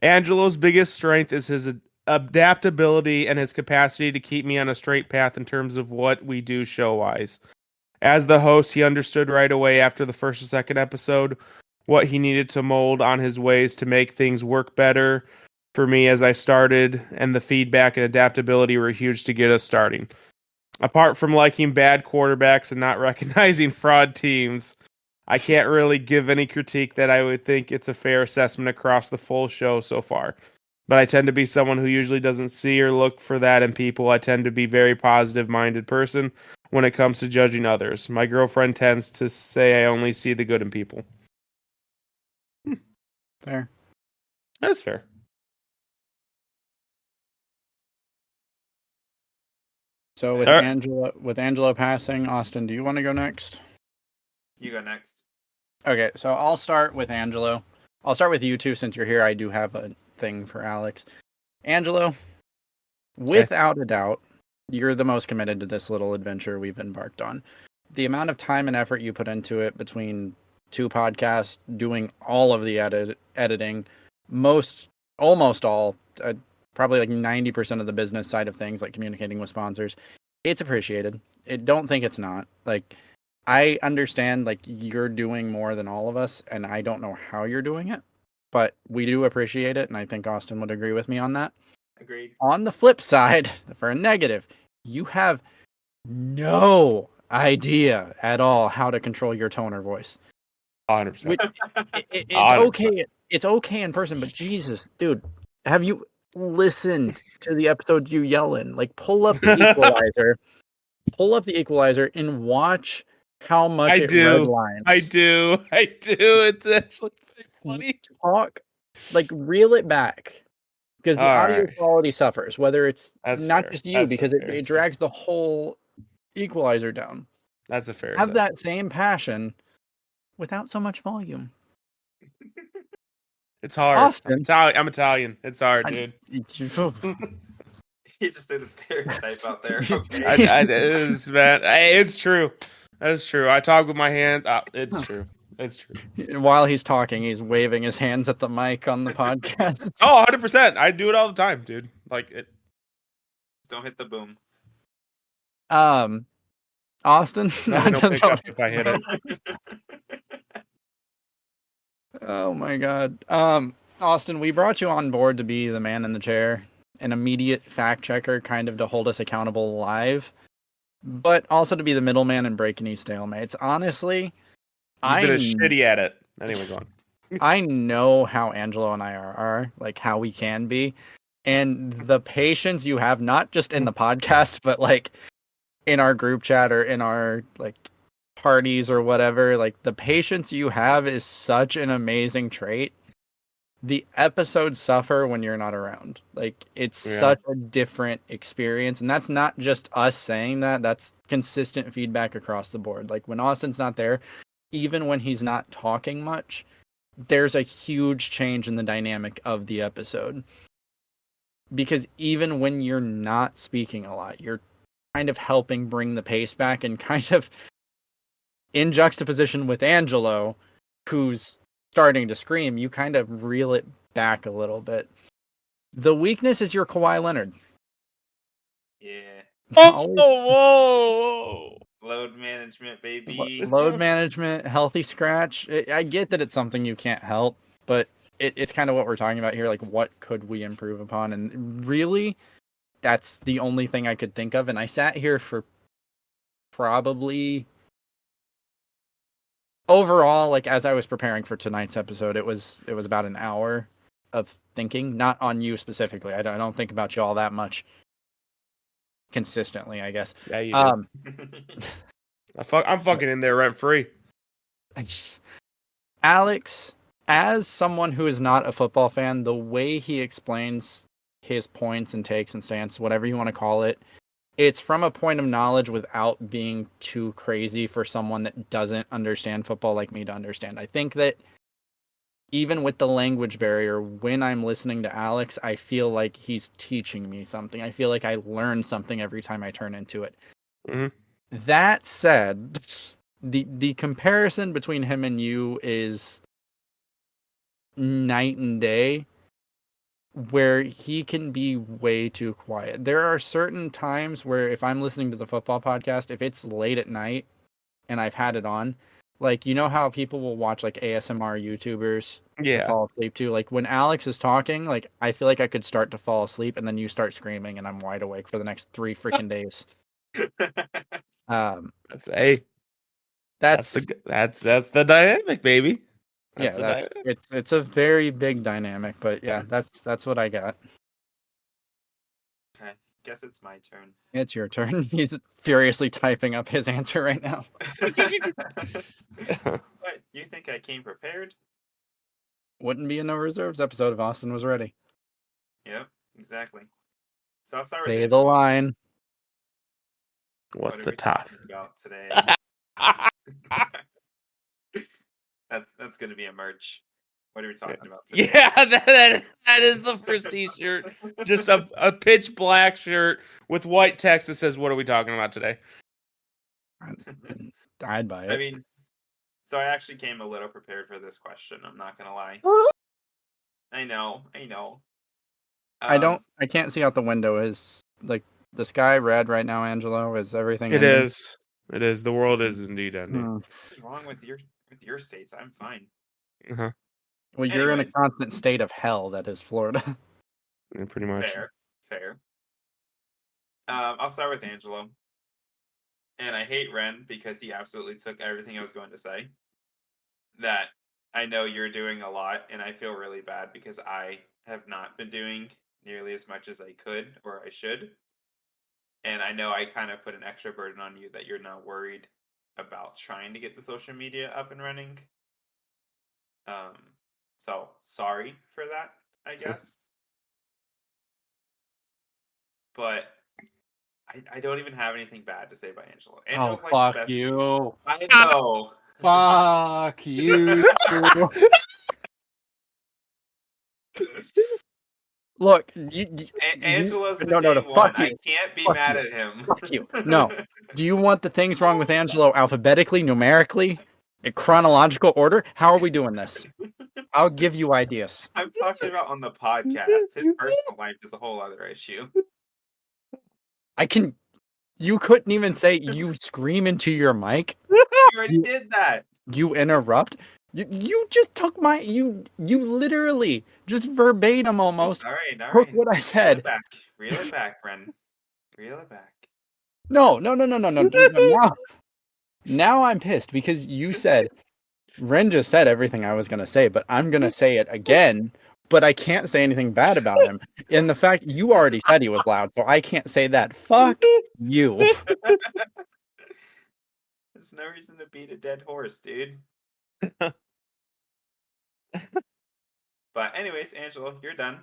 Angelo's biggest strength is his adaptability and his capacity to keep me on a straight path in terms of what we do show-wise. As the host, he understood right away after the first or second episode what he needed to mold on his ways to make things work better for me as I started, and the feedback and adaptability were huge to get us starting. Apart from liking bad quarterbacks and not recognizing fraud teams, I can't really give any critique that I would think it's a fair assessment across the full show so far. But I tend to be someone who usually doesn't see or look for that in people. I tend to be a very positive-minded person when it comes to judging others. My girlfriend tends to say I only see the good in people. Fair. That's fair. So with Angelo passing, Austin, do you want to go next? You go next. Okay, so I'll start with Angelo. I'll start with you two since you're here. I do have a thing for Alex. Angelo, without a doubt, you're the most committed to this little adventure we've embarked on. The amount of time and effort you put into it between two podcasts, doing all of the editing, almost all, probably like 90% of the business side of things, like communicating with sponsors, it's appreciated. Don't think it's not. Like, I understand, like, you're doing more than all of us, and I don't know how you're doing it, but we do appreciate it, and I think Austin would agree with me on that. Agreed. On the flip side, for a negative, you have no idea at all how to control your tone or voice. 100%. It's 100%. Okay. It's okay in person, but Jesus, dude, have you listened to the episodes you yell in? Like, pull up the equalizer and watch how much redlines. I do. It's actually funny. Reel it back. Because the audio quality suffers, whether it's not just you, because it drags the whole equalizer down. That's a fair assessment. That same passion without so much volume. It's hard. Austin. I'm Italian. It's hard, dude. You just did a stereotype out there. Okay. It's true. That's true. I talk with my hand. It's true. It's true. While he's talking, he's waving his hands at the mic on the podcast. 100%. I do it all the time, dude. Like it. Don't hit the boom. Austin. No pick up if I hit it. Oh my God. Austin, we brought you on board to be the man in the chair, an immediate fact checker, kind of to hold us accountable live, but also to be the middleman and break any stalemates. Honestly, You've been shitty at it. Anyway, go on. I know how Angelo and I are, like how we can be, and the patience you have, not just in the podcast, but like in our group chat or in our like parties or whatever, like the patience you have is such an amazing trait. The episodes suffer when you're not around. Like, it's such a different experience, and that's not just us saying that. That's consistent feedback across the board. Like, when Austin's not there, even when he's not talking much, there's a huge change in the dynamic of the episode. Because even when you're not speaking a lot, you're kind of helping bring the pace back, and kind of in juxtaposition with Angelo, who's starting to scream, you kind of reel it back a little bit. The weakness is your Kawhi Leonard. Yeah. Whoa! Load management, baby. Load management, healthy scratch. I get that it's something you can't help, but it's kind of what we're talking about here. Like, what could we improve upon? And really, that's the only thing I could think of. And I sat here for probably... Overall, like, as I was preparing for tonight's episode, it was about an hour of thinking, not on you specifically. I don't think about you all that much consistently, I guess. Yeah, you do. I'm fucking in there rent free. Alex, as someone who is not a football fan, the way he explains his points and takes and stance, whatever you want to call it, it's from a point of knowledge without being too crazy for someone that doesn't understand football like me to understand. I think that even with the language barrier, when I'm listening to Alex, I feel like he's teaching me something. I feel like I learn something every time I turn into it. Mm-hmm. That said, the comparison between him and you is night and day, where he can be way too quiet. There are certain times where if I'm listening to the football podcast, if it's late at night and I've had it on, like, you know how people will watch like ASMR YouTubers to fall asleep to? Like when Alex is talking, like I feel like I could start to fall asleep and then you start screaming and I'm wide awake for the next 3 freaking days. That's the dynamic, baby. It's a very big dynamic, but yeah, that's what I got. Okay, guess it's my turn. It's your turn. He's furiously typing up his answer right now. What, you think I came prepared? Wouldn't be a no reserves episode if Austin was ready. Yep, exactly. So I'll start with Say the line. What's the top about today? That's gonna be a merch. What are we talking about today? Yeah, that is the first T-shirt. Just a pitch black shirt with white text that says, "What are we talking about today?" I'd buy it. I mean, so I actually came a little prepared for this question. I'm not gonna lie. I know. I can't see out the window. Is like the sky red right now, Angelo? Is everything? It is. It is. The world is indeed ending. What's wrong with your states? I'm fine. Uh-huh. Well, you're in a constant state of hell that is Florida. Yeah, pretty much. Fair. I'll start with Angelo. And I hate Rehn because he absolutely took everything I was going to say. That I know you're doing a lot, and I feel really bad because I have not been doing nearly as much as I could or I should. And I know I kind of put an extra burden on you that you're not worried about trying to get the social media up and running. So sorry for that, I guess. But I don't even have anything bad to say about Angelo. Angelo's like fuck the best. You! I know. Fuck you! Look, Angelo's the day one. I can't be mad at him. Fuck you. No. Do you want the things wrong with Angelo alphabetically, numerically, in chronological order? How are we doing this? I'll give you ideas. I'm talking about on the podcast. His personal life is a whole other issue. You couldn't even say you scream into your mic. You already did that. You interrupt. You just took you literally just verbatim almost. All right. Took what I said. Reel it back, Rehn. Reel it back. No. Now I'm pissed because you said Rehn just said everything I was gonna say, but I'm gonna say it again. But I can't say anything bad about him. And the fact you already said he was loud, so I can't say that. Fuck you. There's no reason to beat a dead horse, dude. But anyways, Angelo, you're done.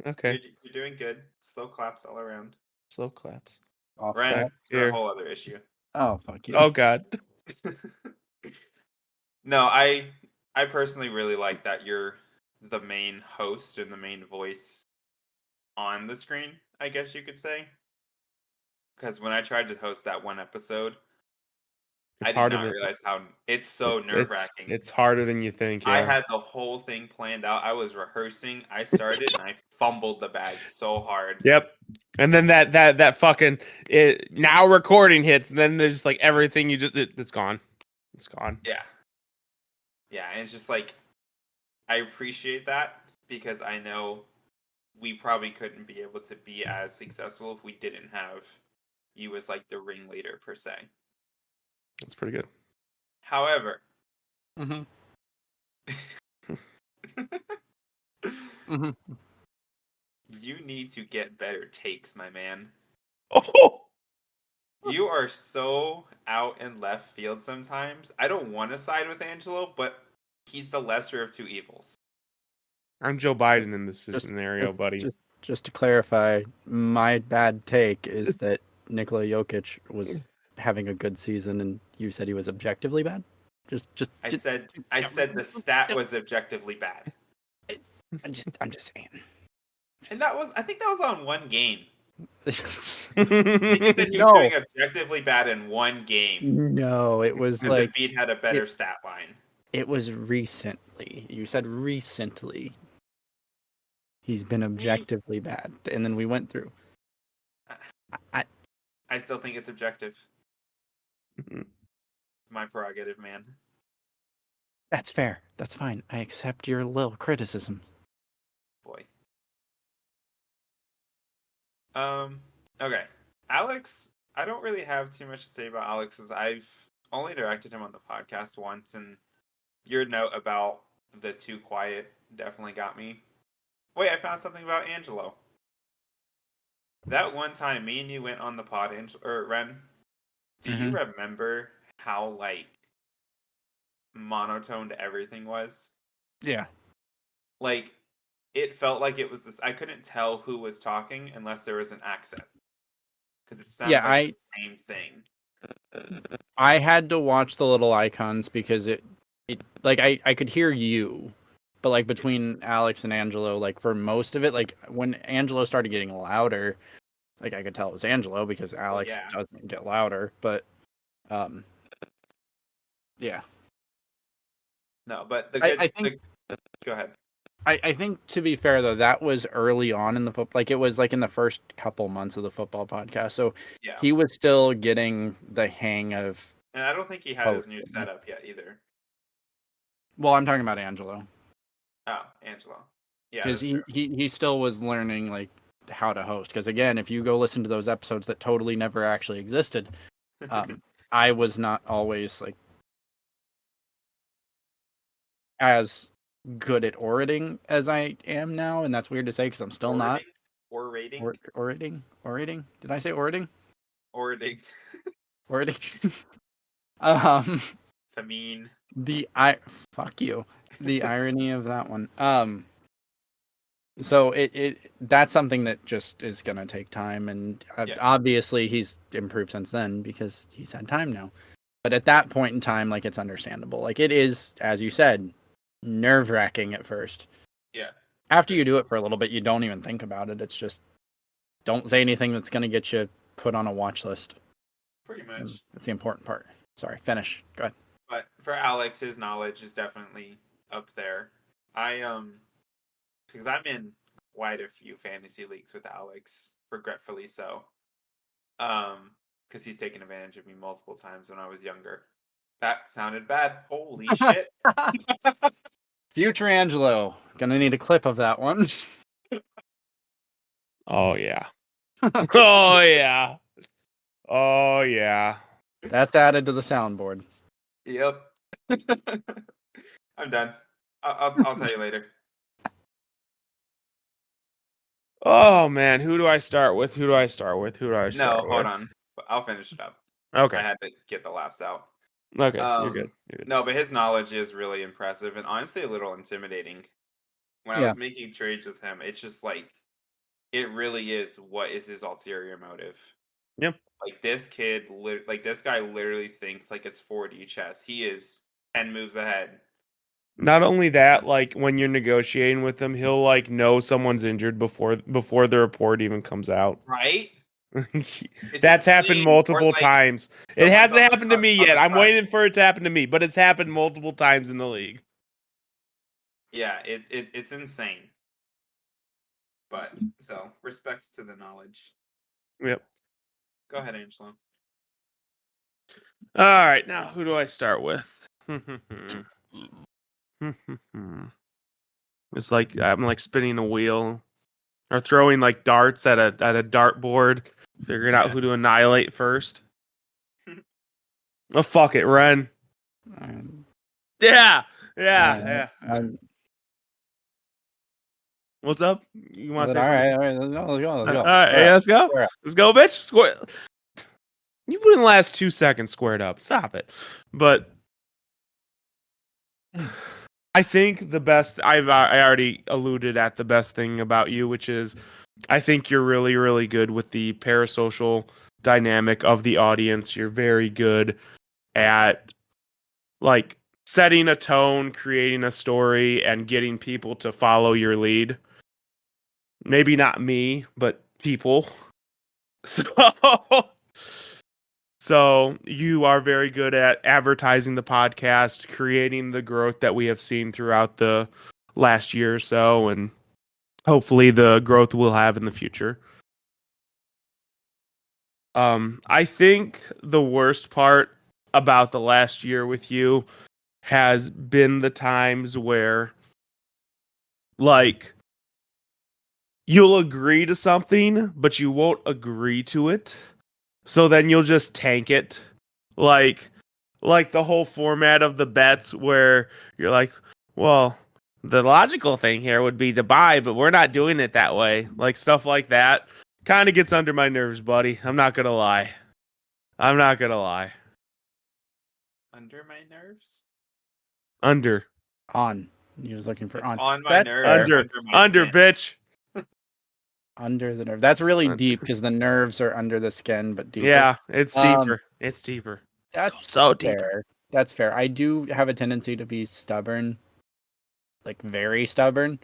Okay. You're doing good. Slow claps all around. Slow claps. Rehn, you're a whole other issue. Oh, fuck you. Oh, God. No, I personally really like that you're the main host and the main voice on the screen, I guess you could say. Because when I tried to host that one episode, I did not realize how it's so nerve-wracking. It's harder than you think. Yeah. I had the whole thing planned out. I was rehearsing. I started and I fumbled the bag so hard. Yep. And then that fucking now recording hits, and then there's just like everything it's gone. It's gone. Yeah. Yeah, and it's just like I appreciate that because I know we probably couldn't be able to be as successful if we didn't have you as like the ringleader per se. That's pretty good. However, you need to get better takes, my man. Oh, you are so out in left field sometimes. I don't want to side with Angelo, but he's the lesser of two evils. I'm Joe Biden in this scenario, buddy. Just to clarify, my bad take is that Nikola Jokic was having a good season, and you said he was objectively bad. I said the stat was objectively bad. I'm just saying. And I think that was on one game. I think you said he was doing objectively bad in one game. No, it was because like Embiid had a better stat line. It was recently. You said recently. He's been objectively bad, and then we went through. I still think it's objective. It's my prerogative, man. That's fair. That's fine. I accept your little criticism. Boy. Okay. Alex, I don't really have too much to say about Alex, as I've only directed him on the podcast once, and your note about the too quiet definitely got me. Wait, I found something about Angelo. That one time me and you went on the pod, Rehn, do you remember how, like, monotoned everything was? Yeah. Like, it felt like it was this. I couldn't tell who was talking unless there was an accent, because it sounded like the same thing. I had to watch the little icons because it like I could hear you, but like between Alex and Angelo, like for most of it, like when Angelo started getting louder, like I could tell it was Angelo because Alex doesn't get louder, but yeah. No, but I think go ahead. I think, to be fair, though, that was early on in the football. Like, it was like in the first couple months of the football podcast. So he was still getting the hang of. And I don't think he had his new setup yet either. Well, I'm talking about Angelo. Oh, Angelo. Yeah, because he still was learning like how to host. Because again, if you go listen to those episodes that totally never actually existed, I was not always like as good at orating as I am now, and that's weird to say because I'm still not. Orating? Orating? Did I say orating? Orating. Orating. Famine. Fuck you. The irony of that one. So that's something that just is gonna take time, and obviously he's improved since then because he's had time now. But at that point in time, like, it's understandable. Like, it is, as you said, nerve-wracking at first. Yeah. After you do it for a little bit, you don't even think about it. It's just, don't say anything that's going to get you put on a watch list. Pretty much. That's the important part. Sorry, finish. Go ahead. But for Alex, his knowledge is definitely up there. Because I'm in quite a few fantasy leagues with Alex, regretfully so. Because he's taken advantage of me multiple times when I was younger. That sounded bad. Holy shit. Future Angelo. Gonna need a clip of that one. Oh, yeah. Oh, yeah. Oh, yeah. That's added to the soundboard. Yep. I'm done. I'll tell you later. Oh, man. Who do I start with? No, hold on. I'll finish it up. Okay. I had to get the laughs out. Okay, you're good. No, but his knowledge is really impressive and honestly a little intimidating. When I was making trades with him, it's just like, it really is, what is his ulterior motive? Yep. Like, this guy literally thinks like it's 4D chess. He is 10 moves ahead. Not only that, like, when you're negotiating with him, he'll like know someone's injured before the report even comes out. Right? That's happened multiple times. It hasn't happened to me yet. I'm waiting for it to happen to me, but it's happened multiple times in the league. Yeah, it's insane. But so, respects to the knowledge. Yep. Go ahead, Angelo. All right, now who do I start with? It's like I'm like spinning a wheel or throwing like darts at a dartboard, figuring out who to annihilate first. Oh, fuck it, Rehn. Yeah. What's up? You want to say something? All right, let's go. All right, hey, let's go. Let's go, bitch. Square. You wouldn't last 2 seconds squared up. Stop it. But I think the best, I already alluded at the best thing about you, which is I think you're really, really good with the parasocial dynamic of the audience. You're very good at like setting a tone, creating a story, and getting people to follow your lead. Maybe not me, but people. So you are very good at advertising the podcast, creating the growth that we have seen throughout the last year or so, and hopefully the growth we'll have in the future. I think the worst part about the last year with you has been the times where, like, you'll agree to something, but you won't agree to it. So then you'll just tank it. Like the whole format of the bets where you're like, well, the logical thing here would be to buy, but we're not doing it that way. Like stuff like that kind of gets under my nerves, buddy. I'm not going to lie. Under my nerves? Under. On. He was looking for it's on. On my nerves. Under, bitch. Under the nerve. That's really deep because the nerves are under the skin, but deeper. Yeah, it's deeper. It's deeper. That's so fair. deeper. That's fair. I do have a tendency to be stubborn, like very stubborn.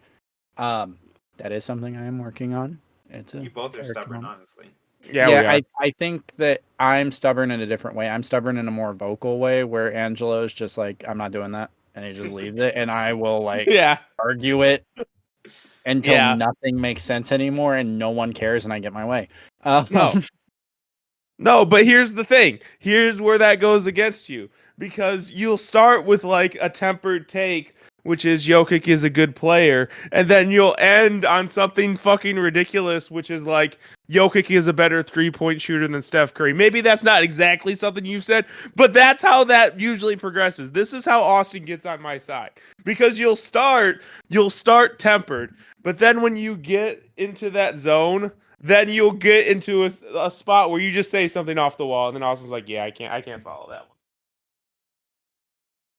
That is something I am working on. You both are stubborn, honestly. Yeah, I think that I'm stubborn in a different way. I'm stubborn in a more vocal way, where Angelo's just like, I'm not doing that, and he just leaves it, and I will argue it until nothing makes sense anymore, and no one cares, and I get my way. No, but here's the thing. Here's where that goes against you. Because you'll start with like a tempered take, which is Jokic is a good player, and then you'll end on something fucking ridiculous, which is like Jokic is a better 3-point shooter than Steph Curry. Maybe that's not exactly something you've said, but that's how that usually progresses. This is how Austin gets on my side. Because you'll start tempered, but then when you get into that zone, then you'll get into a spot where you just say something off the wall, and then Austin's like, "Yeah, I can't follow that one."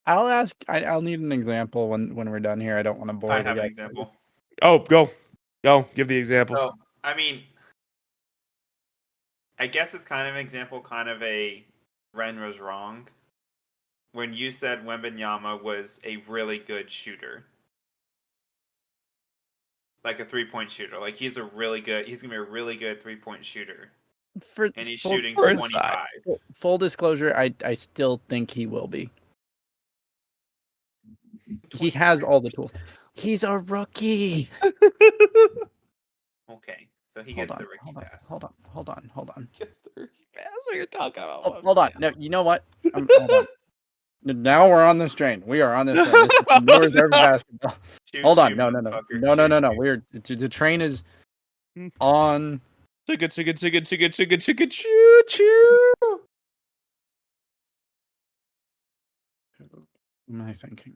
I'll ask. I'll need an example when we're done here. I don't want to bore. I have an example. Oh, go, give the example. So, I mean, I guess it's kind of an example, kind of a Rehn was wrong when you said Wembanyama was a really good shooter. Like a 3-point shooter. Like he's gonna be a really good 3-point shooter. And he's shooting 25. Full disclosure, I still think he will be. He has all the tools. He's a rookie. Okay. So he gets the rookie pass. Hold on. Gets the rookie pass? What you're talking about? Hold on. No, you know what? Hold on. Now we're on this train. We are on this train. This is no reserve basketball. Hold on. No. We're the train is on. Choo choo. What am I thinking?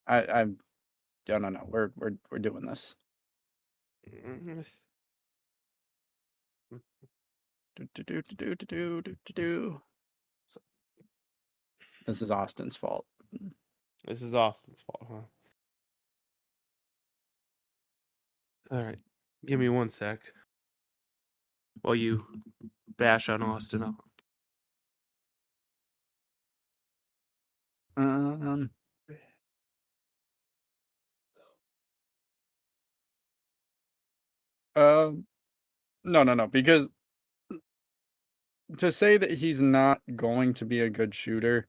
I'm no. We're doing this. This is Austin's fault. This is Austin's fault, huh? All right. Give me 1 sec. While you bash on Austin. No, because to say that he's not going to be a good shooter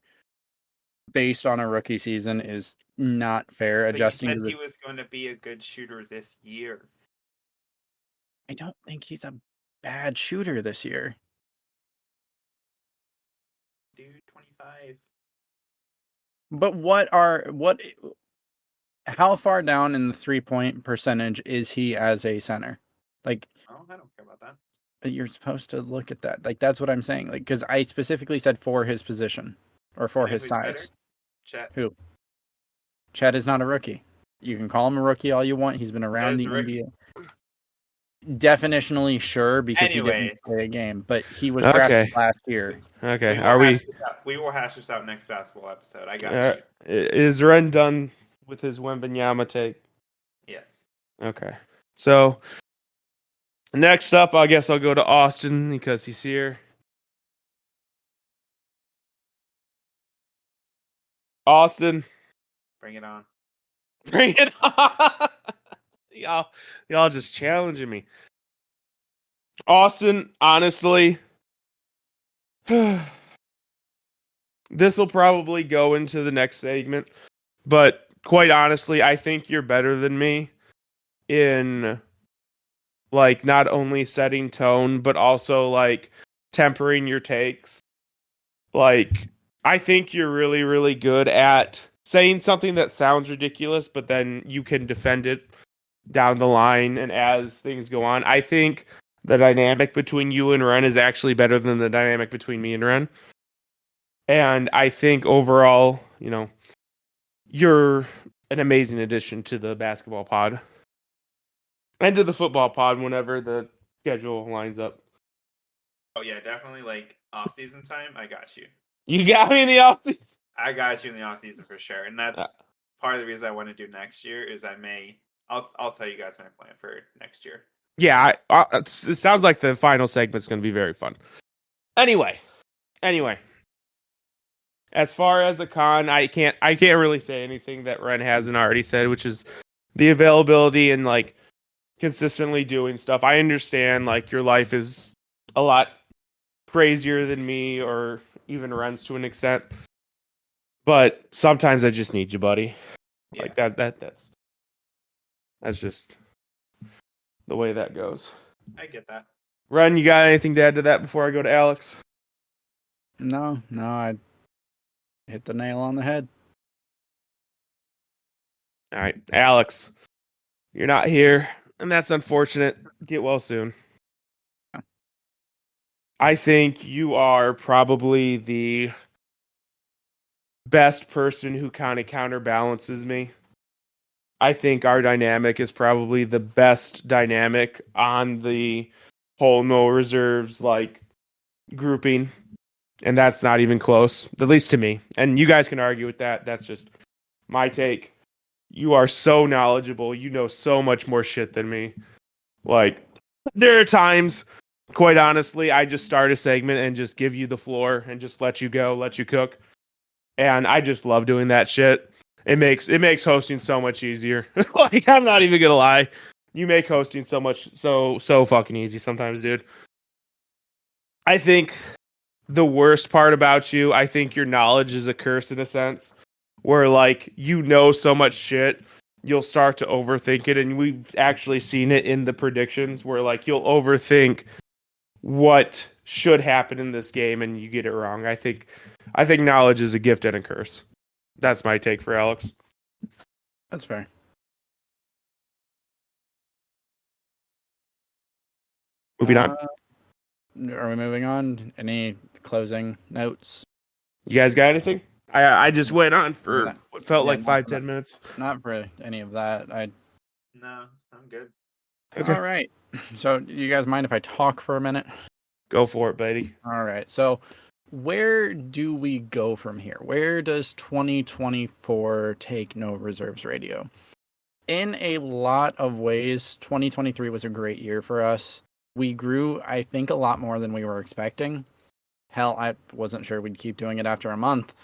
based on a rookie season is not fair. But adjusting you said to he was going to be a good shooter this year. I don't think he's a bad shooter this year. Dude, 25. But how far down in the 3-point percentage is he as a center? Like, oh, I don't care about that. You're supposed to look at that. Like, that's what I'm saying. Like, because I specifically said for his position or for his size. Chet. Who? Chet is not a rookie. You can call him a rookie all you want. He's been around the NBA. definitionally sure because he didn't play a game, but he was Okay. drafted last year. Okay. We will hash this out next basketball episode. I got you. Is Rehn done with his Wembanyama take? Yes. Okay. So next up, I guess I'll go to Austin because he's here. Austin, bring it on. Bring it on. y'all just challenging me. Austin, honestly, this will probably go into the next segment, but quite honestly, I think you're better than me in like not only setting tone, but also like tempering your takes. Like, I think you're really, really good at saying something that sounds ridiculous, but then you can defend it down the line and as things go on. I think the dynamic between you and Rehn is actually better than the dynamic between me and Rehn. And I think overall, you're an amazing addition to the basketball pod. And to the football pod whenever the schedule lines up. Oh yeah, definitely like off-season time, I got you. You got me in the off-season? I got you in the off-season for sure. And that's part of the reason I want to do next year is I'll tell you guys my plan for next year. Yeah, it sounds like the final segment's going to be very fun. Anyway, as far as a con, I can't really say anything that Rehn hasn't already said, which is the availability and like consistently doing stuff. I understand like your life is a lot crazier than me or even Rehn's to an extent, but sometimes I just need you, buddy. Yeah. Like that's just the way that goes. I get that. Rehn, you got anything to add to that before I go to Alex? No, I hit the nail on the head. All right, Alex, you're not here, and that's unfortunate. Get well soon. Yeah. I think you are probably the best person who kind of counterbalances me. I think our dynamic is probably the best dynamic on the whole no reserves like grouping. And that's not even close, at least to me. And you guys can argue with that. That's just my take. You are so knowledgeable. You know so much more shit than me. Like, there are times, quite honestly, I just start a segment and just give you the floor and just let you go, let you cook. And I just love doing that shit. It makes hosting so much easier. Like, I'm not even gonna lie. You make hosting so fucking easy sometimes, dude. I think the worst part about you, I think your knowledge is a curse in a sense. Where like you know so much shit, you'll start to overthink it, and we've actually seen it in the predictions where like you'll overthink what should happen in this game and you get it wrong. I think knowledge is a gift and a curse. That's my take for Alex. That's fair. Moving on. Are we moving on? Any closing notes? You guys got anything? I just went on for what felt like 5-10 minutes. Not for any of that. No, I'm good. Okay. All right. So, you guys mind if I talk for a minute? Go for it, buddy. All right. So, where do we go from here? Where does 2024 take No Reserves Radio? In a lot of ways, 2023 was a great year for us. We grew, I think, a lot more than we were expecting. Hell, I wasn't sure we'd keep doing it after a month.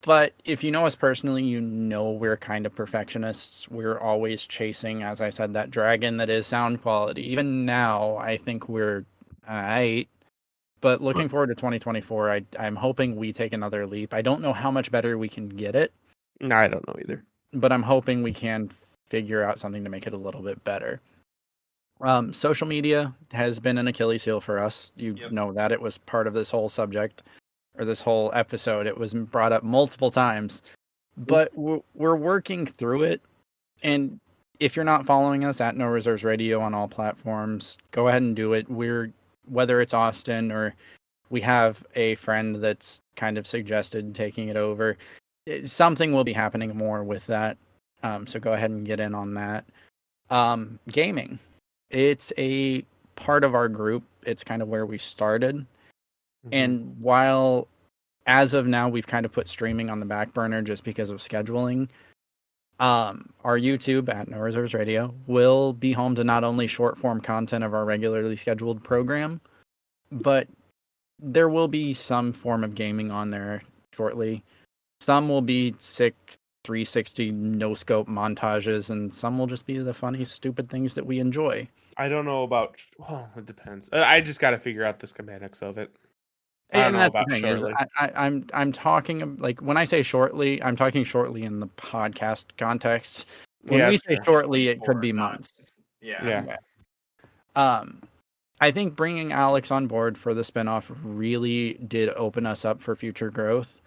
But if you know us personally, you know we're kind of perfectionists. We're always chasing, as I said, that dragon that is sound quality. Even now, I think we're all right. But looking forward to 2024, I'm hoping we take another leap. I don't know how much better we can get it. No, I don't know either. But I'm hoping we can figure out something to make it a little bit better. Social media has been an Achilles heel for us. You know that. It was part of this whole subject, or this whole episode. It was brought up multiple times. But we're working through it. And if you're not following us at No Reserves Radio on all platforms, go ahead and do it. Whether it's Austin or we have a friend that's kind of suggested taking it over, something will be happening more with that. So go ahead and get in on that. Gaming. It's a part of our group. It's kind of where we started. Mm-hmm. And while as of now we've kind of put streaming on the back burner just because of scheduling, our YouTube at No Reserves Radio will be home to not only short form content of our regularly scheduled program, but there will be some form of gaming on there shortly. Some will be sick 360 no scope montages, and some will just be the funny, stupid things that we enjoy. I don't know about. Well, it depends. I just got to figure out the schematics of it. I don't know about shortly. I'm talking like when I say shortly, I'm talking shortly in the podcast context. When we say shortly, it could be months. Yeah. I think bringing Alex on board for the spinoff really did open us up for future growth.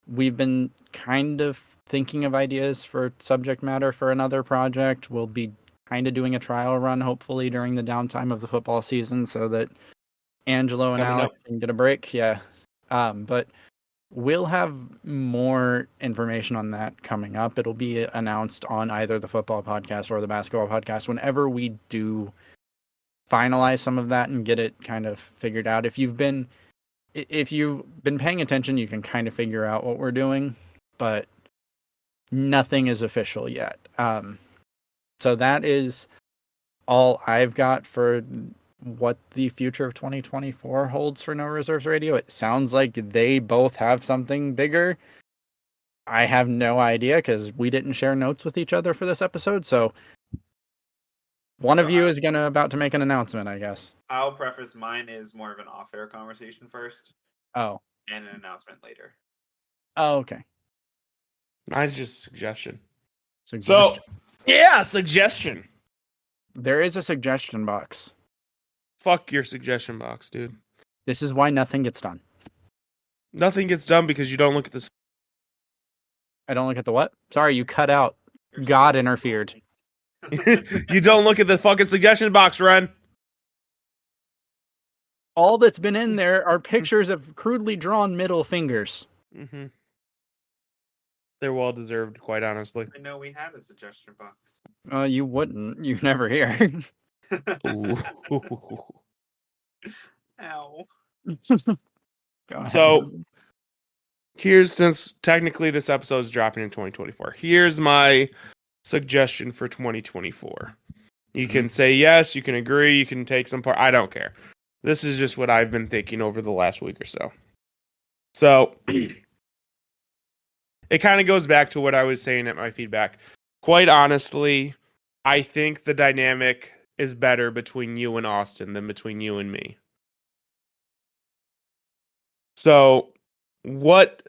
We've been kind of thinking of ideas for subject matter for another project. We'll be kind of doing a trial run, hopefully, during the downtime of the football season so that Angelo and Alex can get a break. Yeah. But we'll have more information on that coming up. It'll be announced on either the football podcast or the basketball podcast whenever we do finalize some of that and get it kind of figured out. If you've been paying attention, you can kind of figure out what we're doing, but nothing is official yet. So that is all I've got for what the future of 2024 holds for No Reserves Radio. It sounds like they both have something bigger. I have no idea because we didn't share notes with each other for this episode, so one of you is about to make an announcement, I guess. I'll preface mine is more of an off-air conversation first. Oh. And an announcement later. Oh, okay. Mine's just suggestion. Suggestion. So, yeah, suggestion. There is a suggestion box. Fuck your suggestion box, dude. This is why nothing gets done. Nothing gets done because you don't look at this. I don't look at the what? Sorry, you cut out. God interfered. You don't look at the fucking suggestion box, Rehn. All that's been in there are pictures of crudely drawn middle fingers. Mm-hmm. They're well deserved, quite honestly. I know we had a suggestion box. You wouldn't. You never hear. Ow. So, since technically this episode is dropping in 2024, here's my suggestion for 2024. You can say yes, you can agree, you can take some part. I don't care. This is just what I've been thinking over the last week or so. So, it kind of goes back to what I was saying at my feedback. Quite honestly, I think the dynamic is better between you and Austin than between you and me. So, what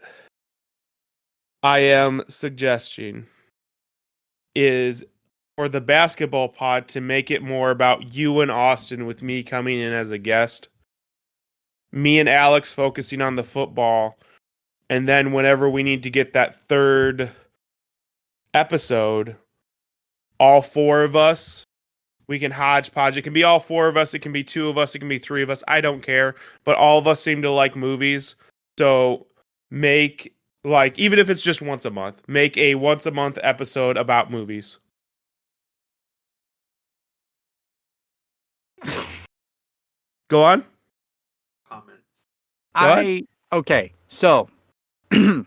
I am suggesting is for the basketball pod to make it more about you and Austin with me coming in as a guest. Me and Alex focusing on the football. And then whenever we need to get that third episode, all four of us, we can hodgepodge. It can be all four of us. It can be two of us. It can be three of us. I don't care. But all of us seem to like movies. So make, even if it's just once a month, make a once a month episode about movies. Go on. Comments. Okay, so I'm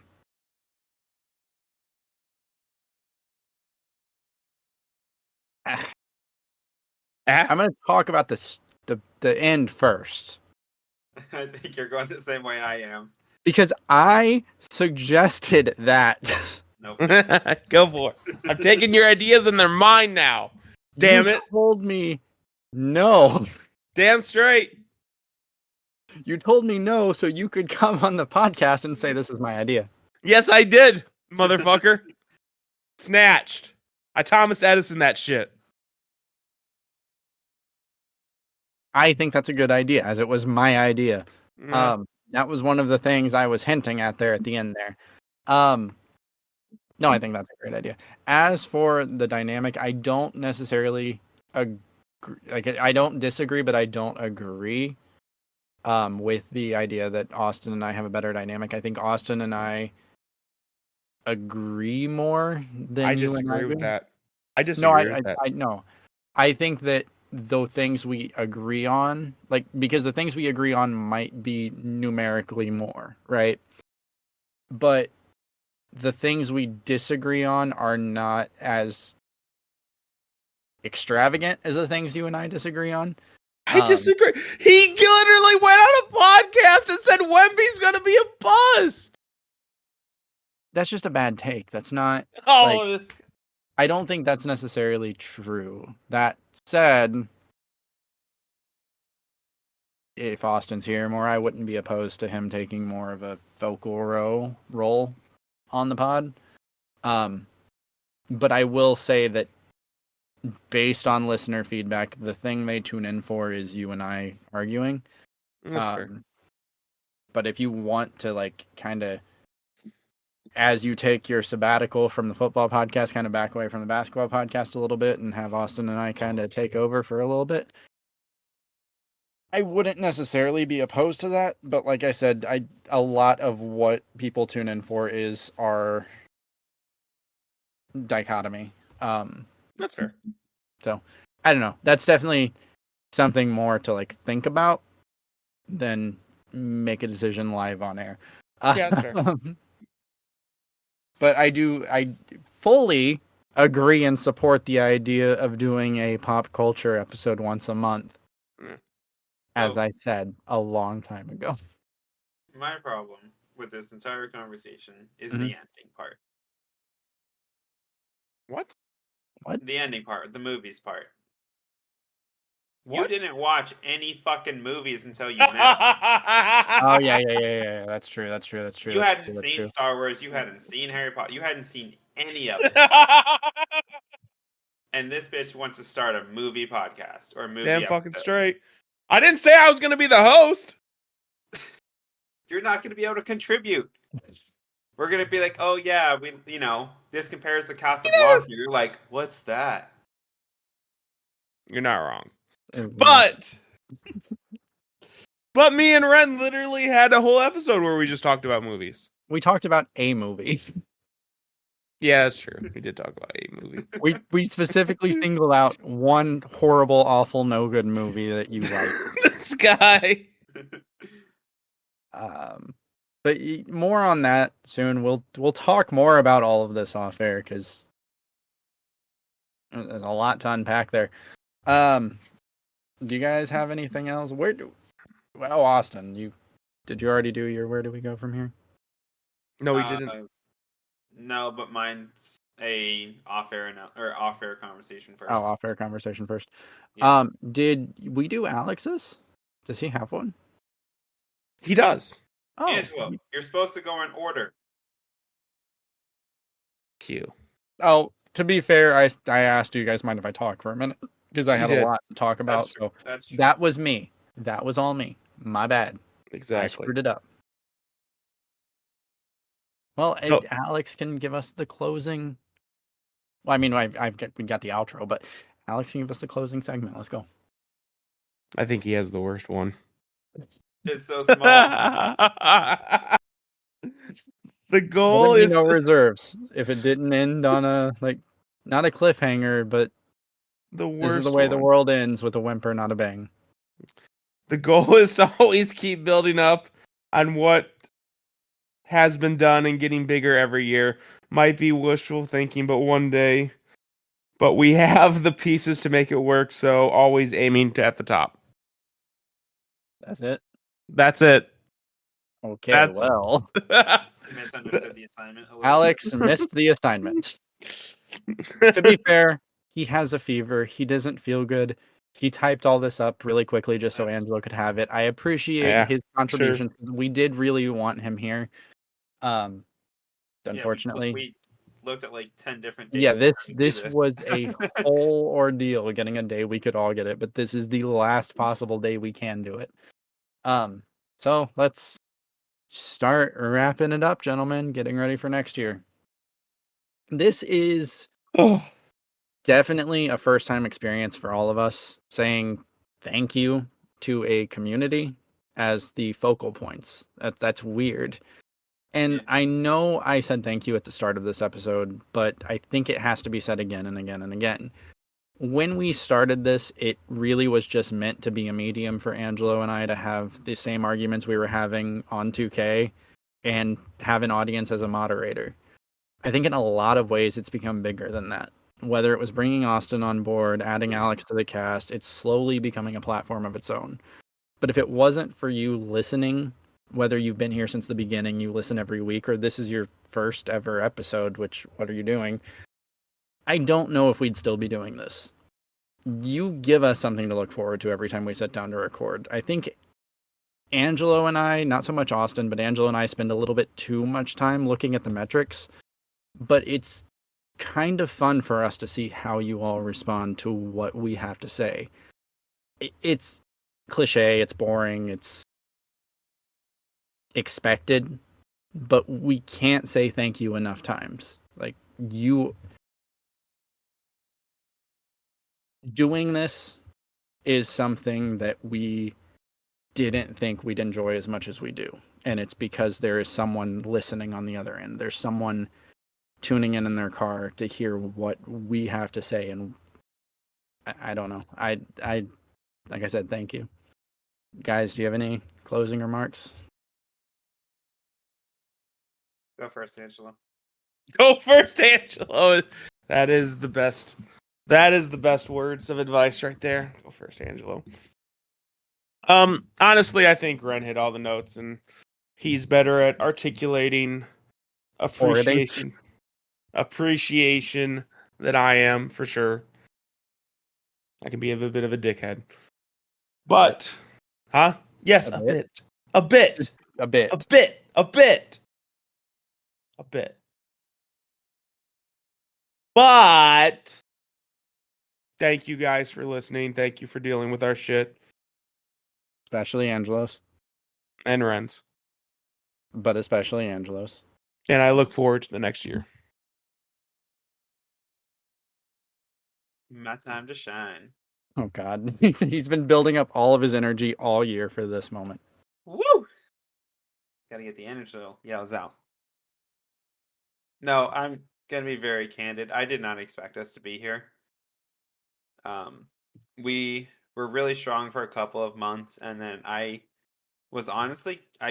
going to talk about the end first. I think you're going the same way I am. Because I suggested that. Nope. Go for it. I'm taking your ideas and they're mine now. Damn it. You told me no. Damn straight. You told me no so you could come on the podcast and say this is my idea. Yes, I did, motherfucker. Snatched. I Thomas Edison that shit. I think that's a good idea, as it was my idea. Mm. That was one of the things I was hinting at there at the end there. No, I think that's a great idea. As for the dynamic, I don't necessarily agree. I don't disagree, but I don't agree with the idea that Austin and I have a better dynamic. I think Austin and I agree more than I you disagree and I with do. that. I disagree with that. No. I think that the things we agree on, like, because the things we agree on might be numerically more, right? But the things we disagree on are not as extravagant as the things you and I disagree on. I disagree. He literally went on a podcast and said Wemby's going to be a bust. That's just a bad take. That's not. I don't think that's necessarily true. That said, if Austin's here more, I wouldn't be opposed to him taking more of a focal role on the pod. But I will say that based on listener feedback, the thing they tune in for is you and I arguing. That's fair. But if you want to, like, kind of, as you take your sabbatical from the football podcast, kind of back away from the basketball podcast a little bit and have Austin and I kind of take over for a little bit, I wouldn't necessarily be opposed to that. But like I said, a lot of what people tune in for is our dichotomy. That's fair. So I don't know. That's definitely something more to, like, think about than make a decision live on air. Yeah, that's fair. But I fully agree and support the idea of doing a pop culture episode once a month. As I said a long time ago. My problem with this entire conversation is the ending part. What? The ending part, the movies part. What? You didn't watch any fucking movies until you met him. Oh, yeah. That's true. You hadn't seen Star Wars. You hadn't seen Harry Potter. You hadn't seen any of it. And this bitch wants to start a movie podcast or a movie. Damn fucking straight. I didn't say I was going to be the host. You're not going to be able to contribute. We're going to be like, oh yeah, this compares to Casablanca. You're like, what's that? You're not wrong. But me and Rehn literally had a whole episode where we just talked about movies. We talked about a movie. Yeah, that's true. We did talk about a movie. We specifically singled out one horrible, awful, no good movie that you like. This guy. But more on that soon. We'll talk more about all of this off air because there's a lot to unpack there. Do you guys have anything else? Austin, did you already do your where do we go from here? No, we didn't. No, but mine's a off-air conversation first. Oh, off-air conversation first. Yeah. Did we do Alex's? Does he have one? He does. Oh, Angelo, you're supposed to go in order. Q. Oh, to be fair, I asked, do you guys mind if I talk for a minute? Because I had a lot to talk about. That's true. That was me. That was all me. My bad. Exactly. I screwed it up. Well, Alex can give us the closing. Well, I mean, we got the outro, but Alex can give us the closing segment. Let's go. I think he has the worst one. It's so small. The goal is no reserves. If it didn't end on a not a cliffhanger, but the worst. This is the way the world ends, with a whimper, not a bang. The goal is to always keep building up on what has been done and getting bigger every year. Might be wishful thinking, but one day. But we have the pieces to make it work, so always aiming at the top. That's it? That's it. Okay, well. You misunderstood the assignment a little Alex missed the assignment. To be fair, he has a fever. He doesn't feel good. He typed all this up really quickly just so Angelo could have it. I appreciate his contributions. Sure. We did really want him here. Unfortunately, we looked at like 10 different days. Yeah, this was a whole ordeal getting a day we could all get it, but this is the last possible day we can do it. So let's start wrapping it up, gentlemen. Getting ready for next year. This is definitely a first-time experience for all of us, saying thank you to a community as the focal points. That's weird. And I know I said thank you at the start of this episode, but I think it has to be said again and again and again. when we started this, it really was just meant to be a medium for Angelo and I to have the same arguments we were having on 2K and have an audience as a moderator. I think in a lot of ways it's become bigger than that. Whether it was bringing Austin on board, adding Alex to the cast, it's slowly becoming a platform of its own. But if it wasn't for you listening, whether you've been here since the beginning, you listen every week, or this is your first ever episode, which, what are you doing? I don't know if we'd still be doing this. You give us something to look forward to every time we sit down to record. I think Angelo and I, not so much Austin, but Angelo and I spend a little bit too much time looking at the metrics, but it's kind of fun for us to see how you all respond to what we have to say. It's cliche, it's boring, it's expected, but we can't say thank you enough times. Like, you doing this is something that we didn't think we'd enjoy as much as we do. And it's because there is someone listening on the other end. There's someone tuning in their car to hear what we have to say. And I don't know. I like I said, thank you. Guys, do you have any closing remarks? Go first, Angelo. Go first, Angelo. That is the best. That is the best words of advice right there. Go first, Angelo. Honestly, I think Rehn hit all the notes, and he's better at articulating appreciation than I am, for sure. I can be a bit of a dickhead. But, huh? Yes, a bit. A bit. A bit. A bit. A bit. A bit. But thank you guys for listening. Thank you for dealing with our shit. Especially Angelo's. And Rehn's. But especially Angelo's. And I look forward to the next year. My time to shine. Oh, God. He's been building up all of his energy all year for this moment. Woo! Gotta get the Angelo yells out. No, I'm gonna be very candid. I did not expect us to be here. We were really strong for a couple of months, and then I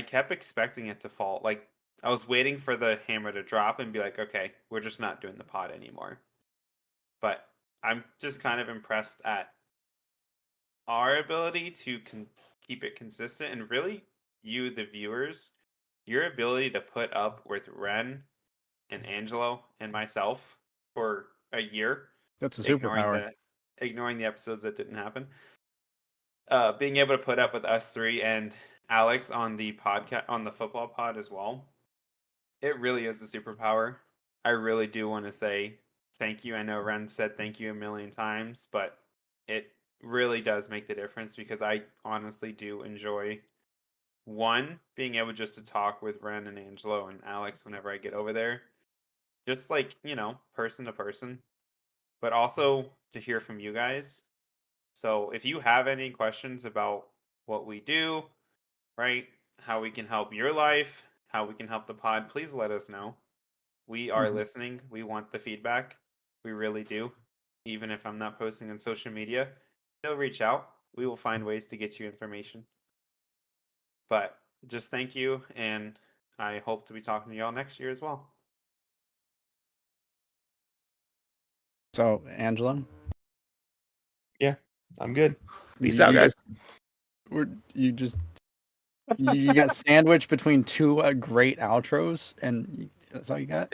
kept expecting it to fall. Like, I was waiting for the hammer to drop and be like, okay, we're just not doing the pod anymore. But I'm just kind of impressed at our ability to keep it consistent, and really, you, the viewers, your ability to put up with Rehn and Angelo and myself for a year. That's a superpower. Ignoring the episodes that didn't happen. Being able to put up with us three and Alex on the podcast, on the football pod as well. It really is a superpower. I really do want to say thank you. I know Rehn said thank you a million times, but it really does make the difference, because I honestly do enjoy, one, being able just to talk with Rehn and Angelo and Alex whenever I get over there. Just like, person to person. But also to hear from you guys. So if you have any questions about what we do, right, how we can help your life, how we can help the pod, please let us know. We are listening. We want the feedback. We really do. Even if I'm not posting on social media, still reach out. We will find ways to get you information. But just thank you, and I hope to be talking to y'all next year as well. So, Angelo? Yeah, I'm good. Peace out, guys. You got sandwiched between two great outros, and that's all you got?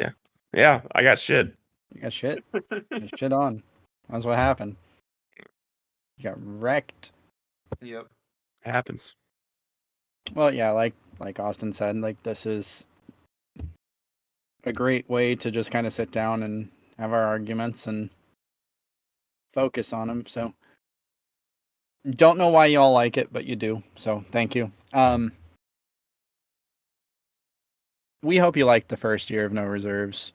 Yeah, I got shit. You got shit? Got shit on. That's what happened. You got wrecked. Yep. It happens. Well, yeah, like Austin said, like, this is a great way to just kind of sit down and have our arguments and focus on them. So, don't know why y'all like it, but you do. So, thank you. We hope you liked the first year of No Reserves.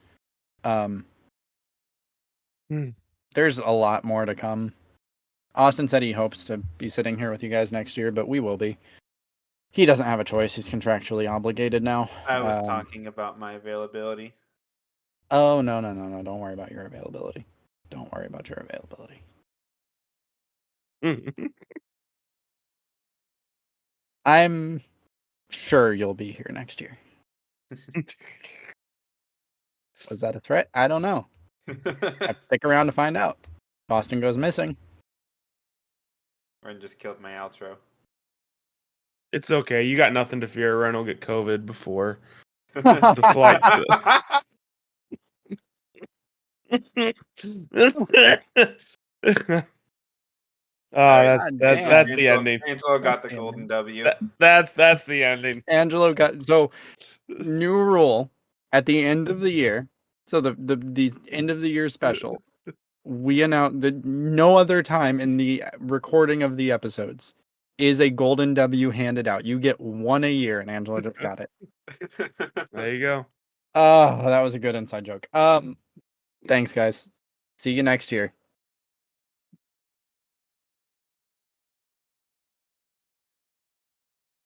There's a lot more to come. Austin said he hopes to be sitting here with you guys next year, but we will be. He doesn't have a choice. He's contractually obligated now. I was talking about my availability. Oh, no. Don't worry about your availability. Don't worry about your availability. I'm sure you'll be here next year. Was that a threat? I don't know. Have to stick around to find out. Austin goes missing. Ren just killed my outro. It's okay. You got nothing to fear. Ren will get COVID before the flight. That's the ending. Angelo got the golden W. That's the ending. Angelo got new rule at the end of the year. So the end of the year special, we announce that no other time in the recording of the episodes is a golden W handed out. You get one a year, and Angelo just got it. There you go. Oh, that was a good inside joke. Thanks, guys. See you next year.